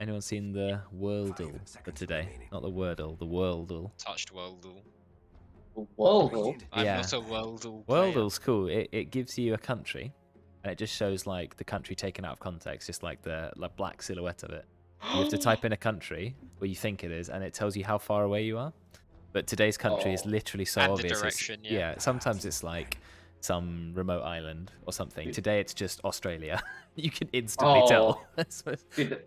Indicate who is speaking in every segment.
Speaker 1: Anyone seen the Wordle for today? Not the Wordle, the Wordle.
Speaker 2: Touched Worldle.
Speaker 3: Whoa.
Speaker 2: I'm
Speaker 1: Yeah.
Speaker 2: not a Worldle player.
Speaker 1: Wordle's cool. It gives you a country, and it just shows like the country taken out of context, just like the black silhouette of it. You have to type in a country where you think it is, and it tells you how far away you are. But today's country is literally so
Speaker 2: And
Speaker 1: obvious.
Speaker 2: the direction, yeah.
Speaker 1: Sometimes it's like some remote island or something. Today it's just Australia. You can instantly tell.
Speaker 3: Dude,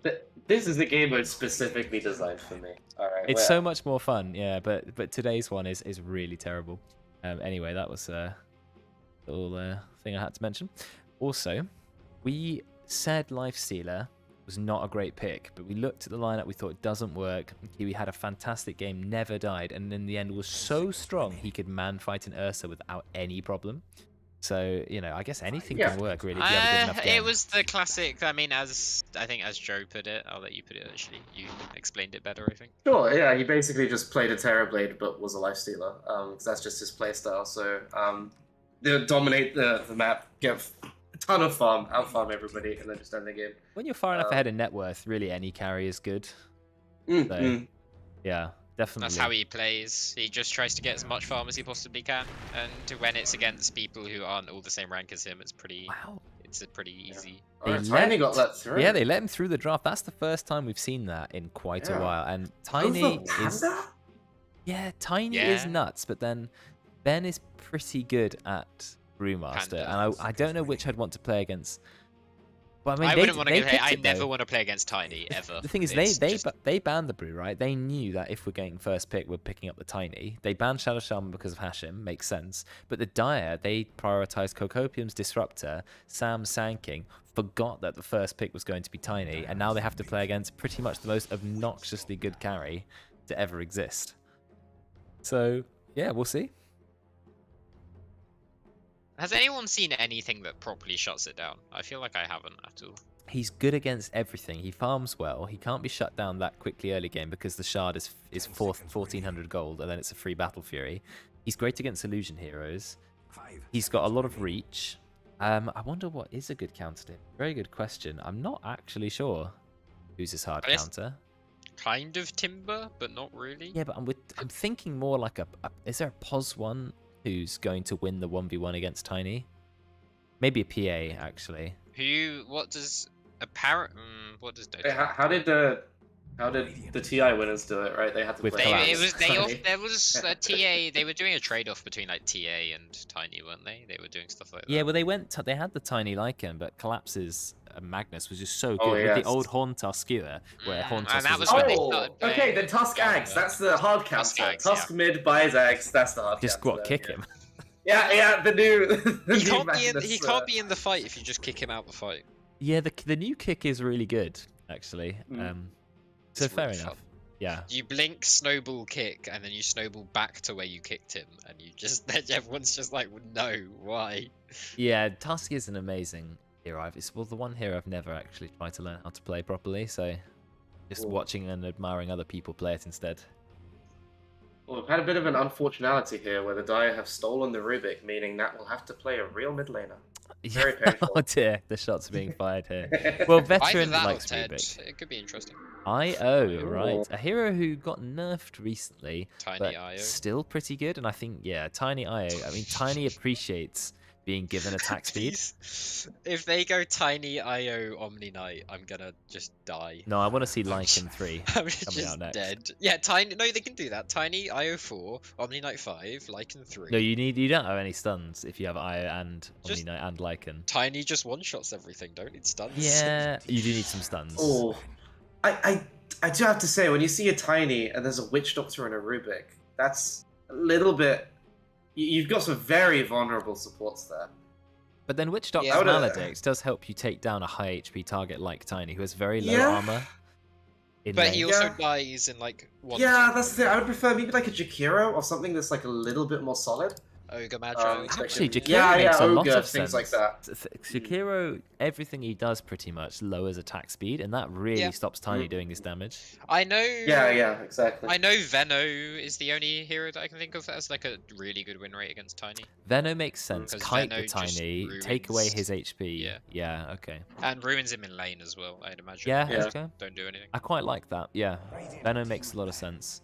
Speaker 3: this is the game mode specifically designed for me. All right.
Speaker 1: It's so much more fun, yeah. But today's one is really terrible. Anyway, that was a little thing I had to mention. Also, we said Lifestealer was not a great pick, but we looked at the lineup, we thought it doesn't work. Kiwi had a fantastic game, never died, and in the end was so strong he could man fight an Ursa without any problem. So, you know, I guess anything can work really if you have a good enough game.
Speaker 2: It was the classic, I mean, as Joe put it, I'll let you put it actually. You explained it better, I think.
Speaker 3: Sure, yeah, he basically just played a Terrorblade but was a Lifestealer, because that's just his playstyle. So, they dominate the map, get a ton of farm, out-farm everybody, and then just end the game.
Speaker 1: When you're far enough ahead in net worth, really any carry is good. So, yeah, definitely.
Speaker 2: That's how he plays. He just tries to get as much farm as he possibly can, and when it's against people who aren't all the same rank as him, it's pretty. Wow. It's a pretty easy.
Speaker 3: Tiny got that through.
Speaker 1: Yeah, they let him through the draft. That's the first time we've seen that in quite a while. And Tiny is. Yeah, Tiny is nuts, but then Ben is pretty good at Brewmaster, and I don't know which I'd want to play against. But I mean,
Speaker 2: I wouldn't want to play. I never want to play against Tiny ever.
Speaker 1: The thing is, they banned the Brew, right? They knew that if we're getting first pick, we're picking up the Tiny. They banned Shadow Shaman because of Hashim, makes sense. But the Dire, they prioritized Cocopium's Disruptor, Sam Sanking, forgot that the first pick was going to be Tiny, and now they have to play against pretty much the most obnoxiously good carry to ever exist. So yeah, we'll see.
Speaker 2: Has anyone seen anything that properly shuts it down? I feel like I haven't at all.
Speaker 1: He's good against everything. He farms well. He can't be shut down that quickly early game because the shard is 1400 gold, and then it's a free Battle Fury. He's great against illusion heroes. He's got a lot of reach. I wonder what is a good counter to him. Very good question. I'm not actually sure who's his hard counter.
Speaker 2: Kind of Timber, but not really.
Speaker 1: Yeah, but I'm thinking more like is there a POS one who's going to win the 1v1 against Tiny? Maybe a PA, actually.
Speaker 2: What does Dota?
Speaker 3: How did the TI winners do it? Right, they had to
Speaker 1: With
Speaker 3: play.
Speaker 2: There was a TA. They were doing a trade-off between like TA and Tiny, weren't they? They were doing stuff like that.
Speaker 1: Yeah, well, they had the Tiny Lycan, but Collapse's Magnus was just so good with the old Horntusk skewer, where Horntusk was
Speaker 2: when they started playing.
Speaker 3: Okay, then Tusk Ags, that's the hard counter. Tusk mid buys Ags, that's the hard
Speaker 1: just
Speaker 3: counter.
Speaker 1: Just kick him.
Speaker 3: Yeah, the new.
Speaker 2: He can't be in the fight if you just kick him out the fight.
Speaker 1: Yeah, the new kick is really good, actually. So
Speaker 2: It's
Speaker 1: fair
Speaker 2: really
Speaker 1: enough.
Speaker 2: fun.
Speaker 1: Yeah.
Speaker 2: You blink, snowball, kick, and then you snowball back to where you kicked him, and you just everyone's just like, no, why?
Speaker 1: Yeah, Tusk is an amazing hero. It's the one hero I've never actually tried to learn how to play properly, so just watching and admiring other people play it instead.
Speaker 3: Well, we've had a bit of an unfortunality here where the Dire have stolen the Rubik, meaning that will have to play a real mid laner. Very painful.
Speaker 1: Oh dear, the shots are being fired here. Well, Veteran likes Rubik.
Speaker 2: It could be interesting.
Speaker 1: IO, right. A hero who got nerfed recently,
Speaker 2: Tiny
Speaker 1: but
Speaker 2: IO.
Speaker 1: still pretty good. And I think, yeah, Tiny IO. I mean, Tiny appreciates being given attack speed.
Speaker 2: If they go Tiny IO Omni Knight, I'm gonna just die.
Speaker 1: No, I want to see Lycan 3
Speaker 2: I'm
Speaker 1: coming
Speaker 2: just
Speaker 1: out next.
Speaker 2: dead. Yeah, Tiny. No, they can do that. Tiny IO 4, Omni Knight 5, Lycan 3.
Speaker 1: No, you don't have any stuns if you have IO and Omni Knight and Lycan.
Speaker 2: Tiny just one shots everything. Don't need stuns.
Speaker 1: Yeah, you do need some stuns.
Speaker 3: Oh, I do have to say, when you see a Tiny and there's a Witch Doctor and a Rubik, that's a little bit. You've got some very vulnerable supports there.
Speaker 1: But then Witch Doctor's Maledict does help you take down a high HP target like Tiny, who has very low armor.
Speaker 2: But he also dies in like one.
Speaker 3: Yeah, that's the thing. I would prefer maybe like a Jakiro or something that's like a little bit more solid.
Speaker 2: Ogre Magi.
Speaker 1: Actually, Jakiro
Speaker 3: yeah,
Speaker 1: makes a lot
Speaker 3: Ogre,
Speaker 1: of
Speaker 3: things
Speaker 1: sense.
Speaker 3: like that.
Speaker 1: Jakiro, everything he does pretty much lowers attack speed, and that really
Speaker 2: Yeah.
Speaker 1: stops Tiny doing his damage.
Speaker 2: I know.
Speaker 3: Yeah, exactly.
Speaker 2: I know Venno is the only hero that I can think of that has like a really good win rate against Tiny.
Speaker 1: Venno makes sense.
Speaker 2: 'Cause
Speaker 1: Kite
Speaker 2: Venno
Speaker 1: the
Speaker 2: just
Speaker 1: Tiny, take away
Speaker 2: ruins-
Speaker 1: his HP.
Speaker 2: Yeah.
Speaker 1: Yeah, okay.
Speaker 2: And ruins him in lane as well, I'd imagine.
Speaker 1: Yeah,
Speaker 3: Yeah.
Speaker 1: okay.
Speaker 2: Don't do anything.
Speaker 1: I quite like that. Yeah, Venno makes a lot of sense.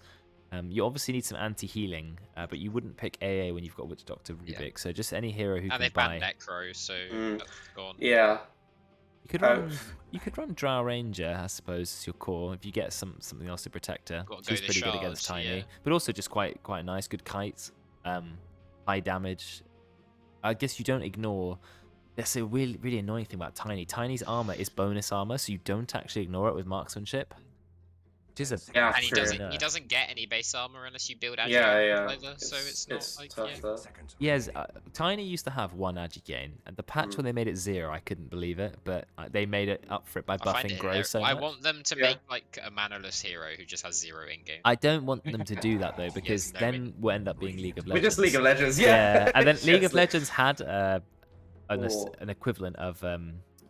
Speaker 1: You obviously need some anti-healing, but you wouldn't pick AA when you've got Witch Doctor Rubik.
Speaker 2: Yeah.
Speaker 1: So just any hero who
Speaker 2: And
Speaker 1: can
Speaker 2: they
Speaker 1: buy.
Speaker 2: banned Necro, so that's gone.
Speaker 3: Yeah.
Speaker 1: You could run Drow Ranger, I suppose, as your core if you get something else to protect her.
Speaker 2: Got to
Speaker 1: She's
Speaker 2: go the
Speaker 1: pretty good against
Speaker 2: charge,
Speaker 1: Tiny,
Speaker 2: yeah.
Speaker 1: but also just quite nice. Good kites, high damage. I guess you don't ignore. That's a really annoying thing about Tiny. Tiny's armor is bonus armor, so you don't actually ignore it with marksmanship. Which is a
Speaker 3: Yeah,
Speaker 2: And he
Speaker 3: true.
Speaker 2: doesn't get any base armor unless you build
Speaker 3: Yeah,
Speaker 2: Agi
Speaker 3: yeah.
Speaker 2: either, so it's not like
Speaker 3: tough
Speaker 2: yeah.
Speaker 3: though.
Speaker 1: Yes, Tiny used to have 1 agi gain, and the patch when they made it 0, I couldn't believe it, but they made it up for it by
Speaker 2: I find
Speaker 1: buffing
Speaker 2: it
Speaker 1: Grow
Speaker 2: hilarious.
Speaker 1: so
Speaker 2: I
Speaker 1: much.
Speaker 2: want them to
Speaker 3: Yeah.
Speaker 2: make like a manaless hero who just has 0 in game.
Speaker 1: I don't want them to do that though, because
Speaker 2: no,
Speaker 1: then we'll end up being League of
Speaker 3: We're
Speaker 1: Legends.
Speaker 3: just League of Legends,
Speaker 1: Yeah,
Speaker 3: yeah.
Speaker 1: and then League of
Speaker 3: Seriously.
Speaker 1: Legends had
Speaker 3: Oh.
Speaker 1: an equivalent of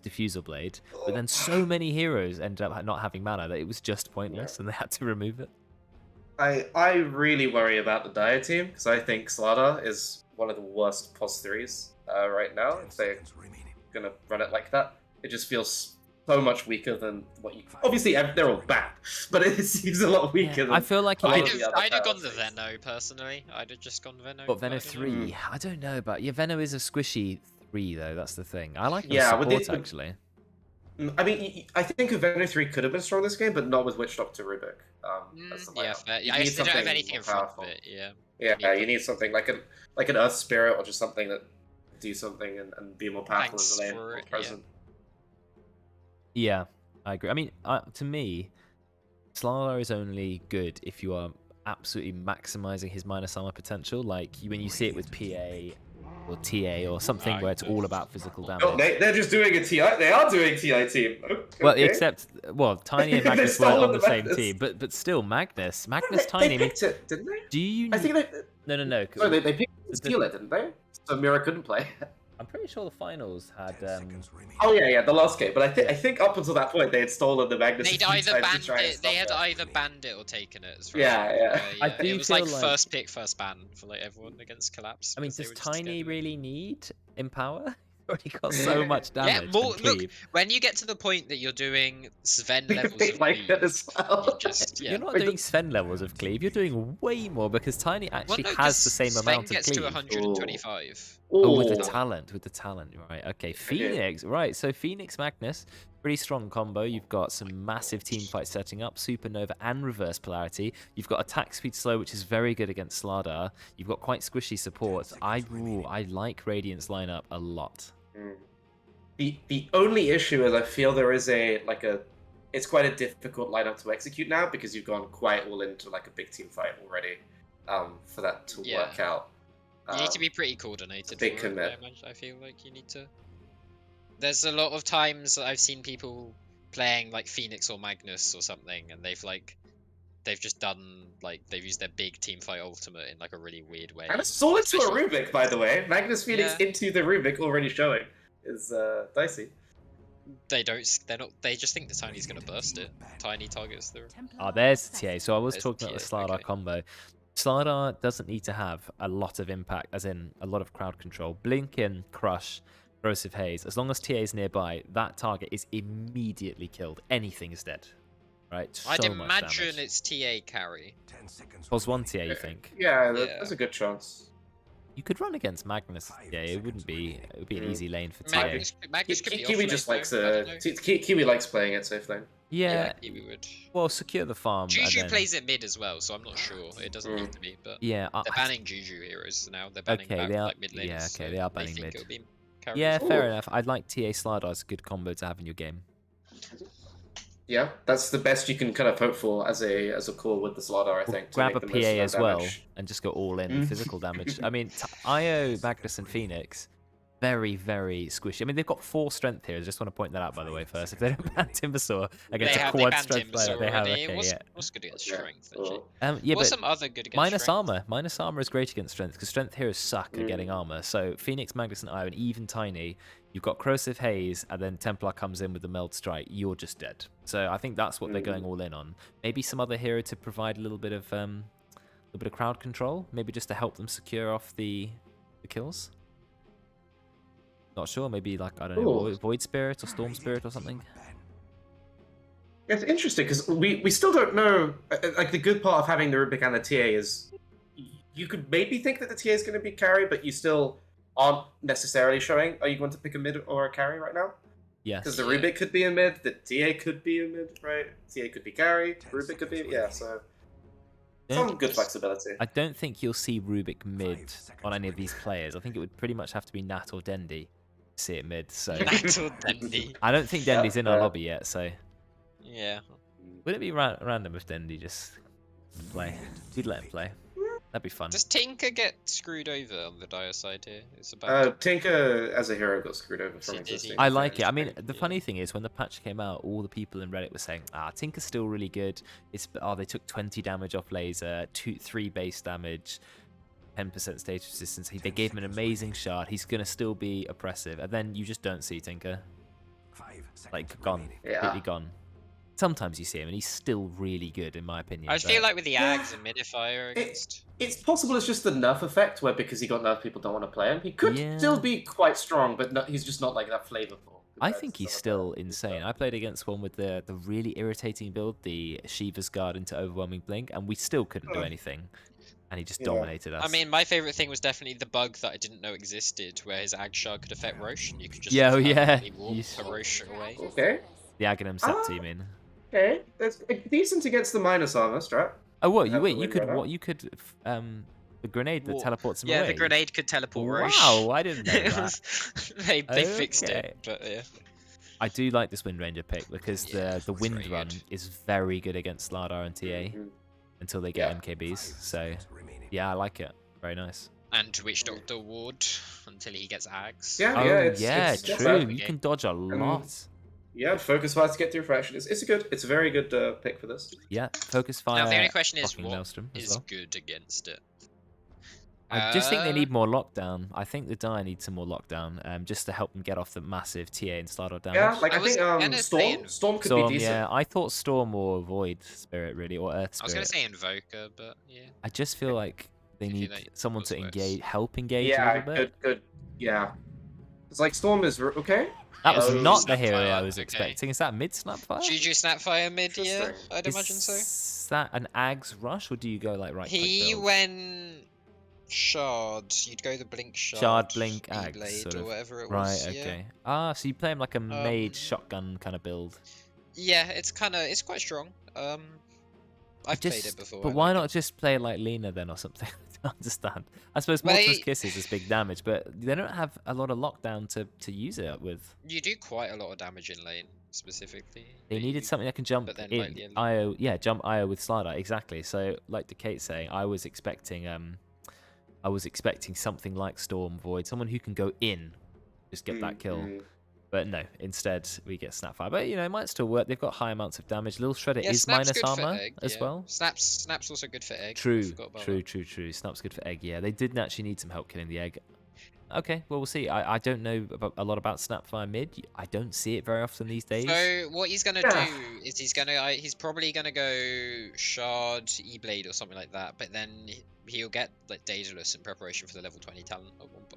Speaker 1: Diffusal Blade, but then so many heroes ended up not having mana that it was just pointless, and they had to remove it.
Speaker 3: I really worry about the Dire team because I think Slardar is one of the worst pos 3s right now. If they're gonna run it like that, it just feels so much weaker than what you. Obviously, they're all bad, but it seems a lot weaker.
Speaker 1: I feel like
Speaker 3: a lot
Speaker 2: I'd
Speaker 3: of
Speaker 2: have,
Speaker 3: the other
Speaker 2: I'd have gone the
Speaker 3: characters.
Speaker 2: Venno personally. I'd have just gone Venno.
Speaker 1: But
Speaker 2: but I
Speaker 1: Venno
Speaker 2: don't know.
Speaker 1: 3, I don't know, but yeah, Venno is a squishy 3 though. That's the thing. I like the
Speaker 3: Yeah, with
Speaker 1: support
Speaker 3: the-
Speaker 1: actually.
Speaker 3: I mean, I think Venom 3 could have been strong this game, but not with Witch Doctor Rubik. That's the
Speaker 2: Yeah,
Speaker 3: lineup.
Speaker 2: fair.
Speaker 3: You
Speaker 2: I
Speaker 3: need
Speaker 2: guess they don't have
Speaker 3: something
Speaker 2: anything
Speaker 3: more
Speaker 2: in front
Speaker 3: powerful.
Speaker 2: of it. Yeah.
Speaker 3: Yeah, you need something like an Earth Spirit or just something that do something and be more powerful
Speaker 2: Thanks
Speaker 3: in the lane,
Speaker 2: for
Speaker 3: more
Speaker 2: it, yeah.
Speaker 3: present.
Speaker 1: Yeah, I agree. I mean, to me, Slardar is only good if you are absolutely maximizing his minus armor potential. Like when you see it with PA or TA or something where it's all about physical damage.
Speaker 3: Oh, they're just doing a TI. They are doing TI team.
Speaker 1: Well,
Speaker 3: Okay.
Speaker 1: except Tiny and
Speaker 3: They
Speaker 1: Magnus weren't
Speaker 3: stole
Speaker 1: on
Speaker 3: the
Speaker 1: the same
Speaker 3: Magnus.
Speaker 1: team, but still Magnus,
Speaker 3: They
Speaker 1: Tiny.
Speaker 3: picked it, didn't they?
Speaker 1: Do you?
Speaker 3: I think they.
Speaker 1: No.
Speaker 3: Sorry, they picked to steal it, didn't they? So Mira couldn't play.
Speaker 1: I'm pretty sure the finals had.
Speaker 3: Oh yeah, the last game. But I think up until that point they had stolen the Magnus.
Speaker 2: They'd
Speaker 3: a few
Speaker 2: either
Speaker 3: times to
Speaker 2: banned
Speaker 3: try and
Speaker 2: it. They
Speaker 3: stop
Speaker 2: had
Speaker 3: it.
Speaker 2: either banned it or taken it. As far
Speaker 3: Yeah,
Speaker 2: as
Speaker 3: yeah.
Speaker 1: I
Speaker 2: yeah.
Speaker 1: do
Speaker 2: It was
Speaker 1: feel
Speaker 2: like
Speaker 1: like-
Speaker 2: first pick, first ban for like everyone against Collapse.
Speaker 1: I mean,
Speaker 2: 'cause they
Speaker 1: does
Speaker 2: were just scared
Speaker 1: Tiny
Speaker 2: of it.
Speaker 1: really need Empower? Already got so much damage.
Speaker 2: more-
Speaker 1: and
Speaker 2: look,
Speaker 1: cleave.
Speaker 2: When you get to the point that you're doing Sven levels
Speaker 3: They
Speaker 2: of
Speaker 3: like
Speaker 2: cleave,
Speaker 3: it as well.
Speaker 2: you just yeah.
Speaker 1: You're not
Speaker 3: Wait,
Speaker 1: doing Sven levels of cleave. You're doing way more because Tiny
Speaker 2: Well,
Speaker 1: actually
Speaker 2: no,
Speaker 1: has
Speaker 2: 'cause
Speaker 1: the same
Speaker 2: Sven
Speaker 1: amount of
Speaker 2: gets
Speaker 1: cleave.
Speaker 2: to 125.
Speaker 1: Oh, with
Speaker 3: Ooh.
Speaker 1: the talent, right? Okay, Phoenix, right? So Phoenix Magnus, pretty strong combo. You've got some massive team fights setting up, Supernova and Reverse Polarity. You've got attack speed slow, which is very good against Slardar. You've got quite squishy support. I like Radiant's lineup a lot.
Speaker 3: Mm. The only issue is I feel there is it's quite a difficult lineup to execute now because you've gone quite all into like a big team fight already for that to
Speaker 2: Yeah.
Speaker 3: work out.
Speaker 2: You need to be pretty coordinated.
Speaker 3: big
Speaker 2: for it,
Speaker 3: commit.
Speaker 2: I feel like you need to. There's a lot of times that I've seen people playing like Phoenix or Magnus or something, and they've just done like they've used their big team fight ultimate in like a really weird way.
Speaker 3: And it's all into a
Speaker 2: Especially-
Speaker 3: Rubik, by the way. Magnus Phoenix
Speaker 2: Yeah.
Speaker 3: into the Rubik already showing is dicey.
Speaker 2: They don't. They're not. They just think the Tiny's gonna burst it. Tiny targets the.
Speaker 1: Oh, there's the TA. So I was
Speaker 2: There's
Speaker 1: talking about the
Speaker 2: TA,
Speaker 1: Slardar
Speaker 2: okay.
Speaker 1: combo. Slardar doesn't need to have a lot of impact, as in a lot of crowd control. Blink in, Crush, Corrosive Haze. As long as TA is nearby, that target is immediately killed. Anything is dead. Right? So
Speaker 2: I'd
Speaker 1: much
Speaker 2: imagine
Speaker 1: damage.
Speaker 2: it's TA carry.
Speaker 1: Pos 1 TA, you think?
Speaker 3: Yeah,
Speaker 2: Yeah.
Speaker 3: there's a good chance.
Speaker 1: You could run against Magnus. Yeah, it would be an easy lane for TA.
Speaker 2: Magnus could be
Speaker 3: Kiwi
Speaker 2: off
Speaker 3: just
Speaker 2: lane,
Speaker 3: likes
Speaker 2: though, I don't know.
Speaker 3: Kiwi likes playing it safe lane.
Speaker 1: Yeah,
Speaker 2: Kiwi would.
Speaker 1: well, secure the farm. and
Speaker 2: Juju
Speaker 1: then-
Speaker 2: plays it mid as well, so I'm not sure. It doesn't need to be, but
Speaker 1: Yeah,
Speaker 2: they're banning Juju heroes now. They're banning
Speaker 1: Okay,
Speaker 2: back,
Speaker 1: they are-
Speaker 2: like mid laners.
Speaker 1: yeah, okay,
Speaker 2: so
Speaker 1: they are banning
Speaker 2: think
Speaker 1: mid.
Speaker 2: it'll be carries.
Speaker 1: yeah, fair
Speaker 3: Ooh.
Speaker 1: enough. I'd like TA Slardar as a good combo to have in your game.
Speaker 3: Yeah, that's the best you can kind of hope for as a core with the Slardar, I think. to
Speaker 1: Grab
Speaker 3: make
Speaker 1: a
Speaker 3: the
Speaker 1: PA
Speaker 3: most amount
Speaker 1: as
Speaker 3: of
Speaker 1: well
Speaker 3: damage.
Speaker 1: and just go all in with physical damage. I mean, IO, Magnus, and Phoenix, very, very squishy. I mean, they've got 4 strength here. I just want to point that out, by the way, first. If they don't ban Timbersaw against a
Speaker 2: They
Speaker 1: quad
Speaker 2: banned
Speaker 1: strength player,
Speaker 2: Timbersaw
Speaker 1: they have.
Speaker 2: already.
Speaker 1: Okay, yeah.
Speaker 2: What's good against
Speaker 3: Yeah.
Speaker 2: strength? Actually?
Speaker 1: Yeah,
Speaker 2: What's
Speaker 1: but
Speaker 2: some other good against
Speaker 1: minus
Speaker 2: strength?
Speaker 1: armor. Minus armor is great against strength because strength heroes suck at getting armor. So Phoenix, Magnus, and Iron, even tiny. You've got Corrosive Haze, and then Templar comes in with the Meld Strike. You're just dead. So I think that's what they're going all in on. Maybe some other hero to provide a little bit of crowd control. Maybe just to help them secure off the kills. Not sure. Maybe like I don't know, Void Spirit or Storm Spirit or something.
Speaker 3: It's interesting because we still don't know. Like the good part of having the Rubik and the TA is you could maybe think that the TA is going to be carry, but you still aren't necessarily showing. Are you going to pick a mid or a carry right now?
Speaker 1: Yes.
Speaker 3: Because the Rubik could be a mid, the TA could be a mid, right? TA could be carry, Rubik could be so some good flexibility.
Speaker 1: I don't think you'll see Rubik mid on any of these players. I think it would pretty much have to be Nat or Dendi to see it mid. So
Speaker 2: Nat or Dendi.
Speaker 1: I don't think Dendi's in our lobby yet. So
Speaker 2: Yeah.
Speaker 1: would it be random if Dendi just play? We'd let him play. That'd be fun.
Speaker 2: Does Tinker get screwed over on the dire side here? It's about
Speaker 3: Tinker as a hero got screwed over from existing.
Speaker 1: I like it. I mean, the funny thing is, when the patch came out, all the people in Reddit were saying, Tinker's still really good. They took 20 damage off laser, 3 base damage, 10% stage resistance. They gave him an amazing shard. He's going to still be oppressive. And then you just don't see Tinker. Like, gone. Completely gone. Sometimes you see him, and he's still really good, in my opinion.
Speaker 2: I feel like with the Ags and Midifier against...
Speaker 3: It's possible it's just the nerf effect, where because he got nerfed, people don't want to play him. He could still be quite strong, but he's just not like that flavorful.
Speaker 1: I think he's still insane. I played against one with the really irritating build, the Shiva's Guard into Overwhelming Blink, and we still couldn't do anything. And he just dominated us.
Speaker 2: I mean, my favourite thing was definitely the bug that I didn't know existed, where his Ag Shard could affect Roche, and you could just warp a Roche away.
Speaker 3: Okay.
Speaker 1: The Aghanim Scepter, you mean?
Speaker 3: Okay, that's decent against the minus armor strat.
Speaker 1: Oh, what? You could the grenade that teleports him away.
Speaker 2: Yeah, the grenade could teleport Roche.
Speaker 1: Wow, I didn't know that.
Speaker 2: They fixed it, but yeah.
Speaker 1: I do like this Wind Ranger pick because the Wind Run is very good against Slardar and TA until they get MKBs. So yeah, I like it. Very nice.
Speaker 2: And Witch Doctor Ward until he gets Ags.
Speaker 3: It's
Speaker 1: true. You can dodge a lot.
Speaker 3: Yeah, Focus Fire to get through Fraction. It's a very good pick for this.
Speaker 1: Yeah, Focus Fire.
Speaker 2: Now the only question is what
Speaker 1: Maelstrom
Speaker 2: is good against it.
Speaker 1: I just think they need more lockdown. I think the Dire needs some more lockdown, just to help them get off the massive TA and Slardar damage.
Speaker 3: Yeah, like I think Storm could be decent.
Speaker 1: Yeah, I thought Storm or Void Spirit really, or Earth Spirit.
Speaker 2: I was gonna say Invoker, but yeah.
Speaker 1: I just feel like they need someone to help engage a little bit.
Speaker 3: Good. Yeah, it's like Storm is okay.
Speaker 1: That was not the hero I was expecting. Is that mid Snapfire?
Speaker 2: Juju Snapfire mid, yeah, I'd imagine so.
Speaker 1: Is that an Ags rush, or do you go like right?
Speaker 2: He went Shard. You'd go the Blink Shard.
Speaker 1: Shard, Blink, Ags,
Speaker 2: Blade,
Speaker 1: sort of.
Speaker 2: or whatever it
Speaker 1: right,
Speaker 2: was.
Speaker 1: okay. So you play him like a mage shotgun kind of build.
Speaker 2: Yeah, it's quite strong. I've played it before.
Speaker 1: But why not just play like Lena then or something? I don't understand. I suppose Mortimer's Kisses is big damage, but they don't have a lot of lockdown to use it with.
Speaker 2: You do quite a lot of damage in lane, specifically.
Speaker 1: They needed something that can jump in IO. Yeah, jump IO with Slardar, exactly. So, like the Kate saying, I was expecting something like Storm Void, someone who can go in, just get that kill. But no, instead we get Snapfire. But it might still work. They've got high amounts of damage. Little Shredder is minus armor as well.
Speaker 2: Snap's also good for egg.
Speaker 1: True. Snap's good for egg. Yeah, they didn't actually need some help killing the egg. Okay, well we'll see. I don't know a lot about Snapfire mid. I don't see it very often these days.
Speaker 2: So what he's gonna do is he's probably gonna go Shard, E-Blade or something like that. But then he'll get like Daedalus in preparation for the level 20 talent at one point.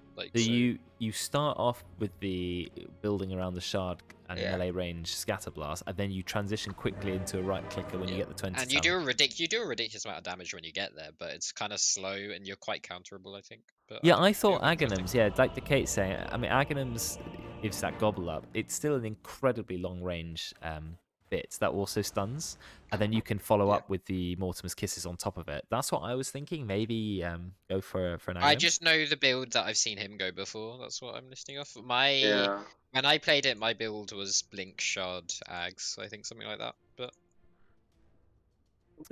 Speaker 1: You start off with the building around the Shard and melee range Scatter Blast, and then you transition quickly into a right clicker when you get the 20.
Speaker 2: And you do a ridiculous amount of damage when you get there, but it's kind of slow and you're quite counterable, I think. But
Speaker 3: Yeah,
Speaker 1: I thought Aghanims, like the Kate saying, I mean, Aghanims gives that gobble up. It's still an incredibly long range bit that also stuns, and then you can follow up with the Mortimer's Kisses on top of it. That's what I was thinking. Maybe go for an Aghanim.
Speaker 2: I just know the build that I've seen him go before. That's what I'm listing off. When I played it, my build was Blink, Shard, Ags, I think something like that. But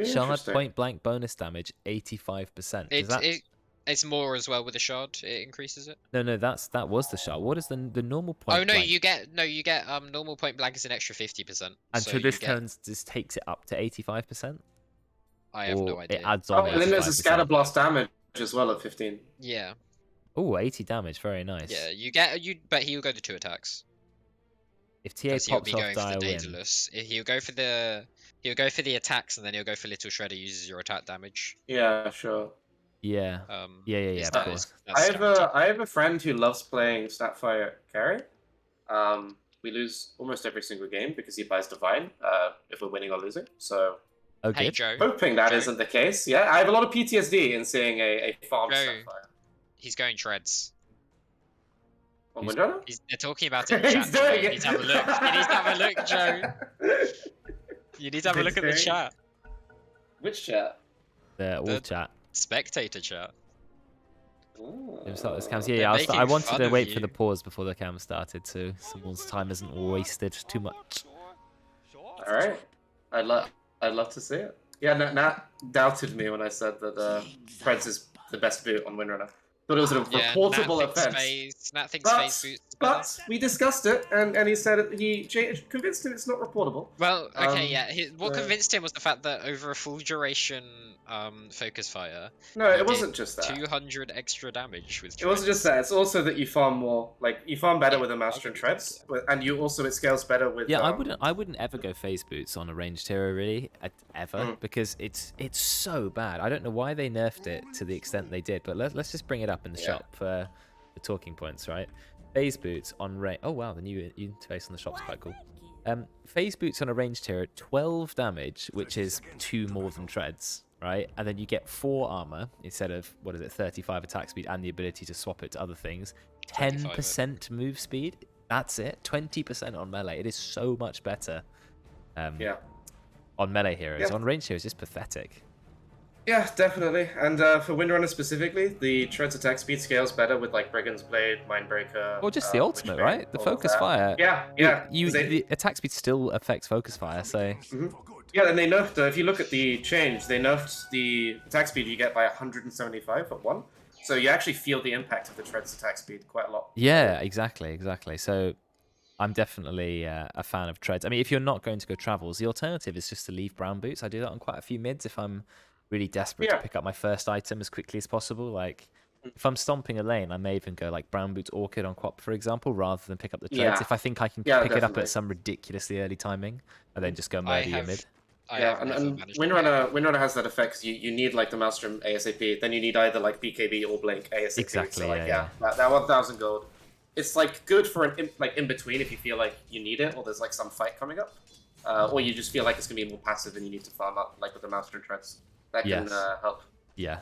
Speaker 1: Shard point blank bonus damage 85%.
Speaker 2: It's more as well with the shard. It increases it.
Speaker 1: No, that was the shot. What is the normal point
Speaker 2: Oh no,
Speaker 1: blank?
Speaker 2: you get normal point blank is an extra 50%.
Speaker 1: And
Speaker 2: So
Speaker 1: so this
Speaker 2: you get.
Speaker 1: turns just takes it up to 85%,
Speaker 2: I have no
Speaker 1: or
Speaker 2: idea.
Speaker 1: it adds
Speaker 3: Oh,
Speaker 1: on
Speaker 3: and then there's a
Speaker 1: 85%.
Speaker 3: scatter blast damage as well at 15.
Speaker 2: Yeah.
Speaker 1: Oh, 80 damage, very nice.
Speaker 2: Yeah, but he'll go to 2 attacks.
Speaker 1: If TA
Speaker 2: Because he'll
Speaker 1: pops
Speaker 2: be
Speaker 1: off
Speaker 2: going for the
Speaker 1: dial in,
Speaker 2: Daedalus. He'll go for the attacks, and then he'll go for Little Shredder uses your attack damage.
Speaker 3: Yeah, sure.
Speaker 1: yeah, yeah,
Speaker 2: Is
Speaker 1: of
Speaker 2: that-
Speaker 1: course.
Speaker 2: that's
Speaker 3: I have a friend who loves playing Snapfire carry. We lose almost every single game because he buys Divine if we're winning or losing. So
Speaker 1: Oh,
Speaker 2: Hey
Speaker 1: good.
Speaker 2: Joe,
Speaker 3: hoping that
Speaker 2: Joe.
Speaker 3: not the case. Yeah, I have a lot of PTSD in seeing a farm
Speaker 2: Joe.
Speaker 3: Snapfire.
Speaker 2: he's going treads.
Speaker 3: On
Speaker 1: He's-
Speaker 3: Windrunner?
Speaker 2: They're talking about it in the
Speaker 3: He's
Speaker 2: chat. Joe.
Speaker 3: doing
Speaker 2: You
Speaker 3: it.
Speaker 2: need to have a look. You need to have a look, Joe. You need to have a look at the
Speaker 3: He's
Speaker 2: chat.
Speaker 3: Which chat?
Speaker 1: The all
Speaker 2: The-
Speaker 1: chat.
Speaker 2: Spectator chat.
Speaker 1: Let me start this cams.
Speaker 2: They're
Speaker 1: Yeah,
Speaker 2: making
Speaker 1: I wanted
Speaker 2: fun
Speaker 1: to
Speaker 2: of
Speaker 1: wait
Speaker 2: you.
Speaker 1: for the pause before the cam started, so someone's time isn't wasted too much.
Speaker 3: All right. I'd love to see it. Yeah, Nat doubted me when I said that Preds is the best boot on Windrunner. Thought it was a reportable offense.
Speaker 2: Nat thinks phase boots is better.
Speaker 3: But we discussed it, and he said convinced him it's not reportable.
Speaker 2: Well, okay,
Speaker 3: Um,
Speaker 2: yeah. What
Speaker 3: so-
Speaker 2: convinced him was the fact that over a full duration focus fire,
Speaker 3: No,
Speaker 2: you
Speaker 3: it
Speaker 2: did
Speaker 3: wasn't just that.
Speaker 2: 200 extra damage with.
Speaker 3: It wasn't just
Speaker 2: treads.
Speaker 3: that. It's also that you farm more. Like you farm better
Speaker 2: Yeah,
Speaker 3: with a master
Speaker 2: I'll
Speaker 3: and
Speaker 2: give you that,
Speaker 3: treads, and you also it scales better with.
Speaker 1: Yeah, I wouldn't ever go phase boots on a ranged hero really, ever,
Speaker 3: Mm.
Speaker 1: because it's so bad. I don't know why they nerfed it to the extent they did, but let's just bring it up in the
Speaker 3: Yeah.
Speaker 1: shop for the talking points, right? Phase boots on range. Oh wow, the new interface on the shop's quite cool. Phase boots on a ranged hero, 12 damage, which is 2 more than treads, right? And then you get 4 armor instead of 35 attack speed, and the ability to swap it to other things. 10% move speed. That's it. 20% on melee. It is so much better.
Speaker 3: Yeah.
Speaker 1: On melee heroes.
Speaker 3: Yeah.
Speaker 1: On ranged heroes, it's pathetic.
Speaker 3: Yeah, definitely. And for Windrunner specifically, the treads attack speed scales better with like Brigand's Blade, Mindbreaker.
Speaker 1: Or just the ultimate,
Speaker 3: Witchbane,
Speaker 1: right? The
Speaker 3: all of
Speaker 1: focus
Speaker 3: that.
Speaker 1: fire.
Speaker 3: Yeah.
Speaker 1: The attack speed still affects focus fire, so
Speaker 3: Yeah, and they nerfed. If you look at the change, they nerfed the attack speed you get by 175 at 1. So you actually feel the impact of the treads attack speed quite a lot.
Speaker 1: yeah, exactly. So I'm definitely a fan of treads. I mean, if you're not going to go travels, the alternative is just to leave brown boots. I do that on quite a few mids if I'm really desperate to
Speaker 3: Yeah.
Speaker 1: pick up my first item as quickly as possible. Like, if I'm stomping a lane, I may even go like brown boots orchid on Quap, for example, rather than pick up the treads.
Speaker 3: Yeah.
Speaker 1: If I think I can
Speaker 3: Yeah,
Speaker 1: pick it up
Speaker 3: definitely.
Speaker 1: at some ridiculously early timing, and then just go
Speaker 2: I
Speaker 1: murder your
Speaker 2: have.
Speaker 1: mid.
Speaker 2: I
Speaker 3: Yeah,
Speaker 2: have
Speaker 3: and
Speaker 2: never managed to
Speaker 3: Windrunner has that effect. 'Cause you need like the Maelstrom ASAP. Then you need either like BKB or Blink ASAP.
Speaker 1: Exactly,
Speaker 3: So like
Speaker 1: yeah.
Speaker 3: that 1,000 gold. It's like good for an in between if you feel like you need it or there's like some fight coming up, or you just feel like it's gonna be more passive and you need to farm up like with the Maelstrom treads. That can
Speaker 1: Yes.
Speaker 3: help.
Speaker 1: Yeah.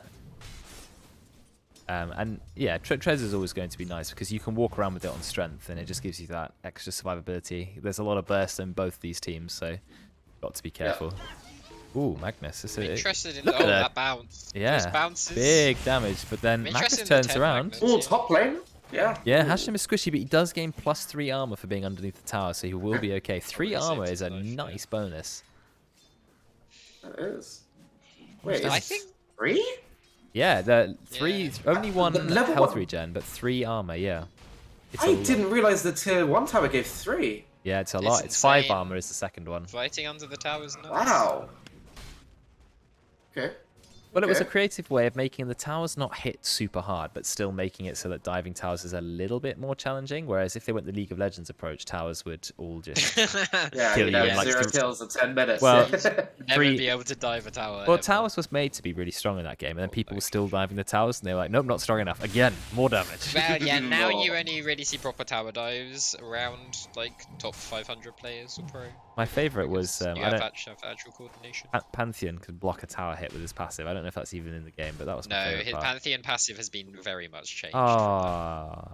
Speaker 1: And yeah, Trez is always going to be nice because you can walk around with it on strength and it just gives you that extra survivability. There's a lot of burst in both these teams, so got to be careful. Ooh, Magnus. This
Speaker 2: I'm
Speaker 1: is
Speaker 2: interested in
Speaker 1: look at
Speaker 2: that bounce.
Speaker 1: Yeah,
Speaker 2: Those bounces.
Speaker 1: big damage, but then
Speaker 2: I'm
Speaker 1: Magnus
Speaker 2: interested in the
Speaker 1: turns
Speaker 2: 10
Speaker 1: around.
Speaker 2: Magnus.
Speaker 3: Oh,
Speaker 2: Yeah.
Speaker 3: top lane. Yeah.
Speaker 1: Yeah, Hashem is squishy, but he does gain +3 armor for being underneath the tower, so he will be okay. 3
Speaker 2: Really
Speaker 1: armor
Speaker 2: saves
Speaker 1: is a
Speaker 2: his life, yeah.
Speaker 1: nice bonus.
Speaker 3: It is. Wait,
Speaker 2: I
Speaker 3: is
Speaker 2: think
Speaker 3: 3?
Speaker 1: Yeah, the 3 only 1
Speaker 3: level
Speaker 1: health
Speaker 3: 1
Speaker 1: regen, but 3 armor. Yeah. It's
Speaker 3: I
Speaker 1: a lot.
Speaker 3: didn't realize the tier 1 tower gave 3.
Speaker 1: Yeah, it's a
Speaker 2: It's
Speaker 1: lot. It's 5
Speaker 2: insane.
Speaker 1: armor is the second one.
Speaker 2: fighting under the towers. Nuts.
Speaker 3: Wow. Okay.
Speaker 1: Well, it was a
Speaker 3: Okay.
Speaker 1: creative way of making the towers not hit super hard, but still making it so that diving towers is a little bit more challenging. Whereas if they went the League of Legends approach, towers would all just
Speaker 3: Yeah,
Speaker 1: Kill
Speaker 3: you
Speaker 1: you
Speaker 3: know,
Speaker 1: in, like,
Speaker 3: 0
Speaker 1: th-
Speaker 3: kills in 10 minutes.
Speaker 1: Well,
Speaker 2: Never
Speaker 1: 3
Speaker 2: be able to dive a tower.
Speaker 1: Well,
Speaker 2: ever.
Speaker 1: towers was made to be really strong in that game, and then people were still diving the towers, and they were like, nope, not strong enough. Again, more damage.
Speaker 2: Well, yeah. Now
Speaker 3: No.
Speaker 2: you only really see proper tower dives around like top 500 players or pro.
Speaker 1: My favorite was
Speaker 2: You
Speaker 1: I
Speaker 2: have
Speaker 1: don't,
Speaker 2: actual coordination.
Speaker 1: Pantheon could block a tower hit with his passive. I don't know if that's even in the game, but that was my
Speaker 2: No,
Speaker 1: favorite
Speaker 2: his
Speaker 1: part.
Speaker 2: Pantheon passive has been very much changed.
Speaker 1: Ah.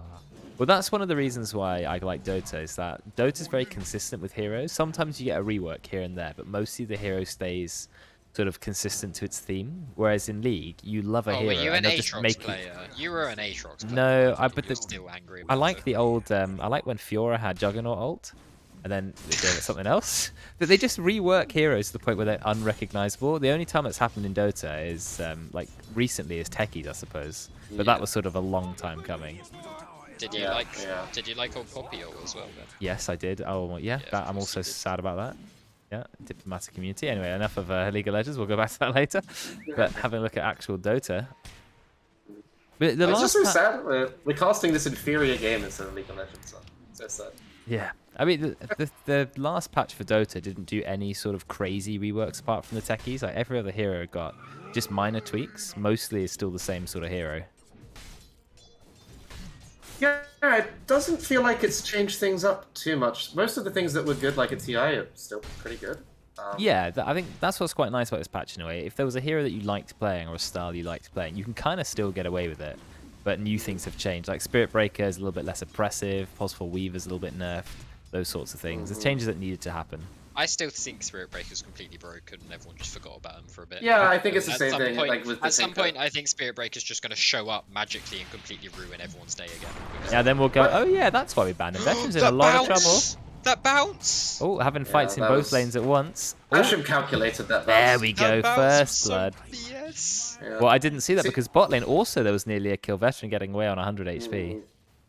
Speaker 1: Well, that's one of the reasons why I like Dota, is that Dota's very consistent with heroes. Sometimes you get a rework here and there, but mostly the hero stays sort of consistent to its theme. Whereas in League, you love a
Speaker 2: Oh,
Speaker 1: hero
Speaker 2: were you
Speaker 1: and
Speaker 2: an
Speaker 1: they'll just
Speaker 2: Aatrox
Speaker 1: make
Speaker 2: player? You were an Aatrox player.
Speaker 1: No,
Speaker 2: You're
Speaker 1: but
Speaker 2: still angry
Speaker 1: I
Speaker 2: about
Speaker 1: like
Speaker 2: it.
Speaker 1: the old. I like when Fiora had Juggernaut ult. and then they go with something else. But they just rework heroes to the point where they're unrecognizable. The only time that's happened in Dota is like recently is techies, I suppose. But that was sort of a long time coming.
Speaker 2: Did you like old Poppy as well then?
Speaker 1: Yes, I did. Oh yeah,
Speaker 2: Yeah,
Speaker 1: I'm also
Speaker 2: you did.
Speaker 1: sad about that. Yeah, diplomatic community. Anyway, enough of League of Legends. We'll go back to that later. But having a look at actual Dota. But the
Speaker 3: It's
Speaker 1: last
Speaker 3: just so sad. We're casting this inferior game instead of League of Legends. So sad.
Speaker 1: Yeah, I mean the last patch for Dota didn't do any sort of crazy reworks apart from the techies. Like every other hero got just minor tweaks. Mostly is still the same sort of hero.
Speaker 3: Yeah, it doesn't feel like it's changed things up too much. Most of the things that were good, like a TI, are still pretty good.
Speaker 1: Yeah, I think that's what's quite nice about this patch in a way. If there was a hero that you liked playing or a style you liked playing, you can kind of still get away with it. But new things have changed. Like Spirit Breaker is a little bit less oppressive, Possible Weaver's a little bit nerfed, those sorts of things. There's changes that needed to happen.
Speaker 2: I still think Spirit Breaker's completely broken and everyone just forgot about him for a bit.
Speaker 3: Yeah, I think it's the same thing.
Speaker 2: At some point, I think Spirit Breaker's just going to show up magically and completely ruin everyone's day again.
Speaker 1: Yeah, then we'll go, oh yeah, that's why we banned him. Veteran's in a lot of trouble.
Speaker 2: That bounce!
Speaker 1: Oh, having fights in both lanes at once.
Speaker 3: Hashim calculated that.
Speaker 1: There we go, first blood.
Speaker 2: Yes.
Speaker 3: Yeah.
Speaker 1: Well, I didn't see that because bot lane also there was nearly a kill. Veteran getting away on 100 HP.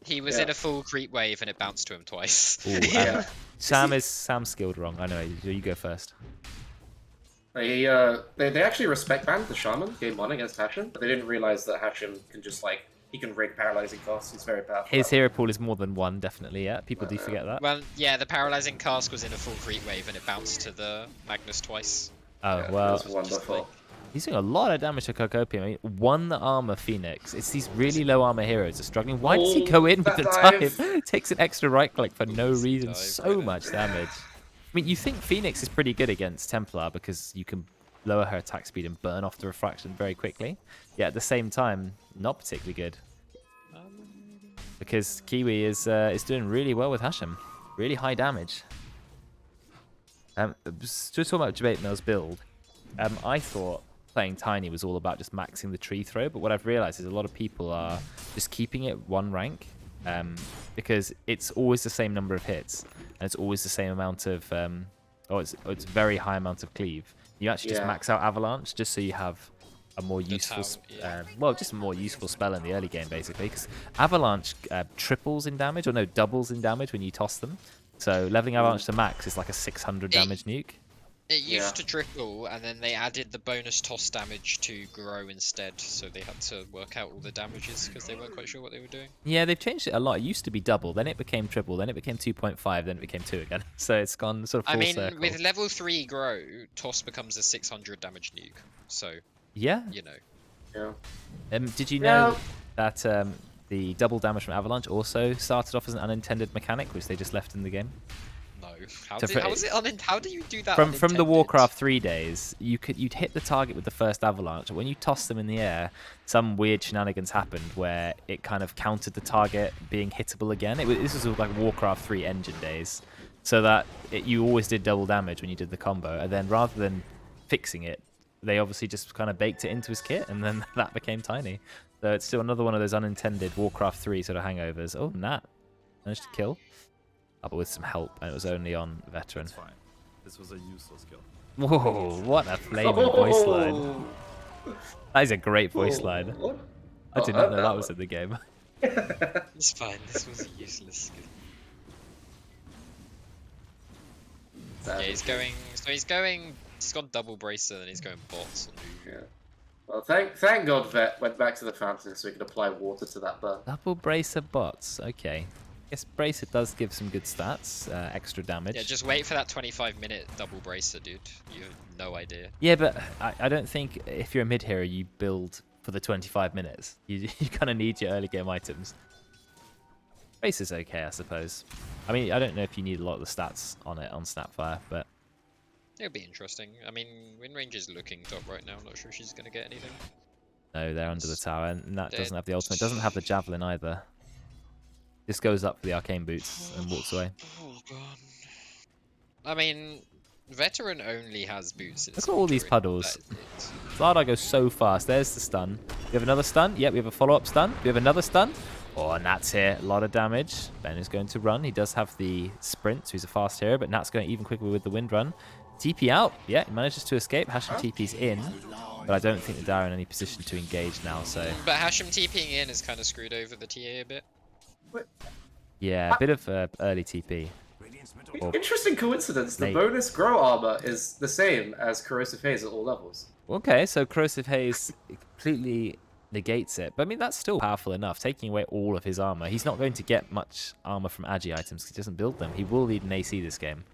Speaker 2: He was in a full creep wave and it bounced to him twice.
Speaker 1: Ooh,
Speaker 3: Yeah.
Speaker 1: Sam's skilled wrong. I know. You go first.
Speaker 3: They actually respect banned the Shaman game 1 against Hashim, but they didn't realize that Hashim can just like he can rig paralyzing casts. He's very powerful.
Speaker 1: His hero pool is more than one, definitely. Yeah, people do forget that.
Speaker 2: Well, yeah, the paralyzing cask was in a full creep wave and it bounced to the Magnus twice.
Speaker 1: Oh
Speaker 3: Yeah,
Speaker 1: well.
Speaker 3: that's wonderful.
Speaker 1: He's doing a lot of damage to Kokopium. I mean, 1 armor Phoenix. It's these really low armor heroes are struggling. Why does he go in with the dive? Takes an extra right click for no reason. So much damage. I mean, you think Phoenix is pretty good against Templar because you can lower her attack speed and burn off the refraction very quickly. Yeah, at the same time, not particularly good. Because Kiwi is doing really well with Hashim. Really high damage. Just talking about Debate Mail's build, I thought playing Tiny was all about just maxing the tree throw, but what I've realized is a lot of people are just keeping it 1 rank because it's always the same number of hits and it's always the same amount of it's very high amount of cleave. You actually just max out Avalanche just so you have a more useful just a more useful spell in the early game basically, because Avalanche triples in damage, or no, doubles in damage when you toss them. So leveling Avalanche to max is like a 600 damage nuke.
Speaker 2: It used to triple, and then they added the bonus toss damage to grow instead, so they had to work out all the damages because they weren't quite sure what they were doing.
Speaker 1: Yeah, they've changed it a lot. It used to be double, then it became triple, then it became 2.5, then it became 2 again. So it's gone sort of full circle.
Speaker 2: With level 3 grow, toss becomes a 600 damage nuke, so
Speaker 1: yeah,
Speaker 2: you know.
Speaker 3: Yeah.
Speaker 1: Did you know that the double damage from Avalanche also started off as an unintended mechanic, which they just left in the game?
Speaker 2: No. How do you do that?
Speaker 1: From the Warcraft 3 days, you'd hit the target with the first Avalanche. When you toss them in the air, some weird shenanigans happened where it kind of countered the target being hittable again. This was like Warcraft 3 engine days, so that you always did double damage when you did the combo. And then rather than fixing it, they obviously just kind of baked it into his kit, and then that became Tiny. So it's still another one of those unintended Warcraft 3 sort of hangovers. Oh, Nat managed to kill. But with some help, and it was only on Veteran.
Speaker 4: That's fine. This was a useless kill.
Speaker 1: Whoa, what a flaming voice line. That is a great voice line. I did not know that was in the game.
Speaker 2: It's fine, this was a useless skill. Yeah, he's gone double bracer and he's going bots.
Speaker 3: Yeah. Well, thank God Vet went back to the fountain so we could apply water to that burn.
Speaker 1: Double bracer bots, okay. Guess bracer does give some good stats, extra damage.
Speaker 2: Yeah, just wait for that 25-minute double bracer, dude. You have no idea.
Speaker 1: Yeah, but I don't think if you're a mid hero, you build for the 25 minutes. You kind of need your early game items. Bracer's okay, I suppose. I mean, I don't know if you need a lot of the stats on it on Snapfire, but
Speaker 2: it'll be interesting. I mean, Windrange is looking top right now. I'm not sure she's going to get anything.
Speaker 1: No, they're under the tower, and that doesn't have the ultimate. Doesn't have the javelin either. Just goes up for the arcane boots and walks away.
Speaker 2: Oh, God. I mean, Veteran only has boots.
Speaker 1: Look at all these puddles. Slardar goes so fast. There's the stun. We have another stun. Yep, we have a follow-up stun. We have another stun. Oh, and Nat's here. A lot of damage. Ben is going to run. He does have the sprint, so he's a fast hero, but Nat's going even quicker with the wind run. TP out. Yeah, he manages to escape. Hashem TP's in, but I don't think the Dire are in any position to engage now, so...
Speaker 2: But Hashem TPing in is kind of screwed over the TA a bit.
Speaker 1: Yeah, a bit of early TP.
Speaker 3: Interesting coincidence. The bonus grow armor is the same as Corrosive Haze at all levels.
Speaker 1: Okay, so Corrosive Haze completely negates it. But I mean, that's still powerful enough, taking away all of his armor. He's not going to get much armor from Agi items because he doesn't build them. He will need an AC this game.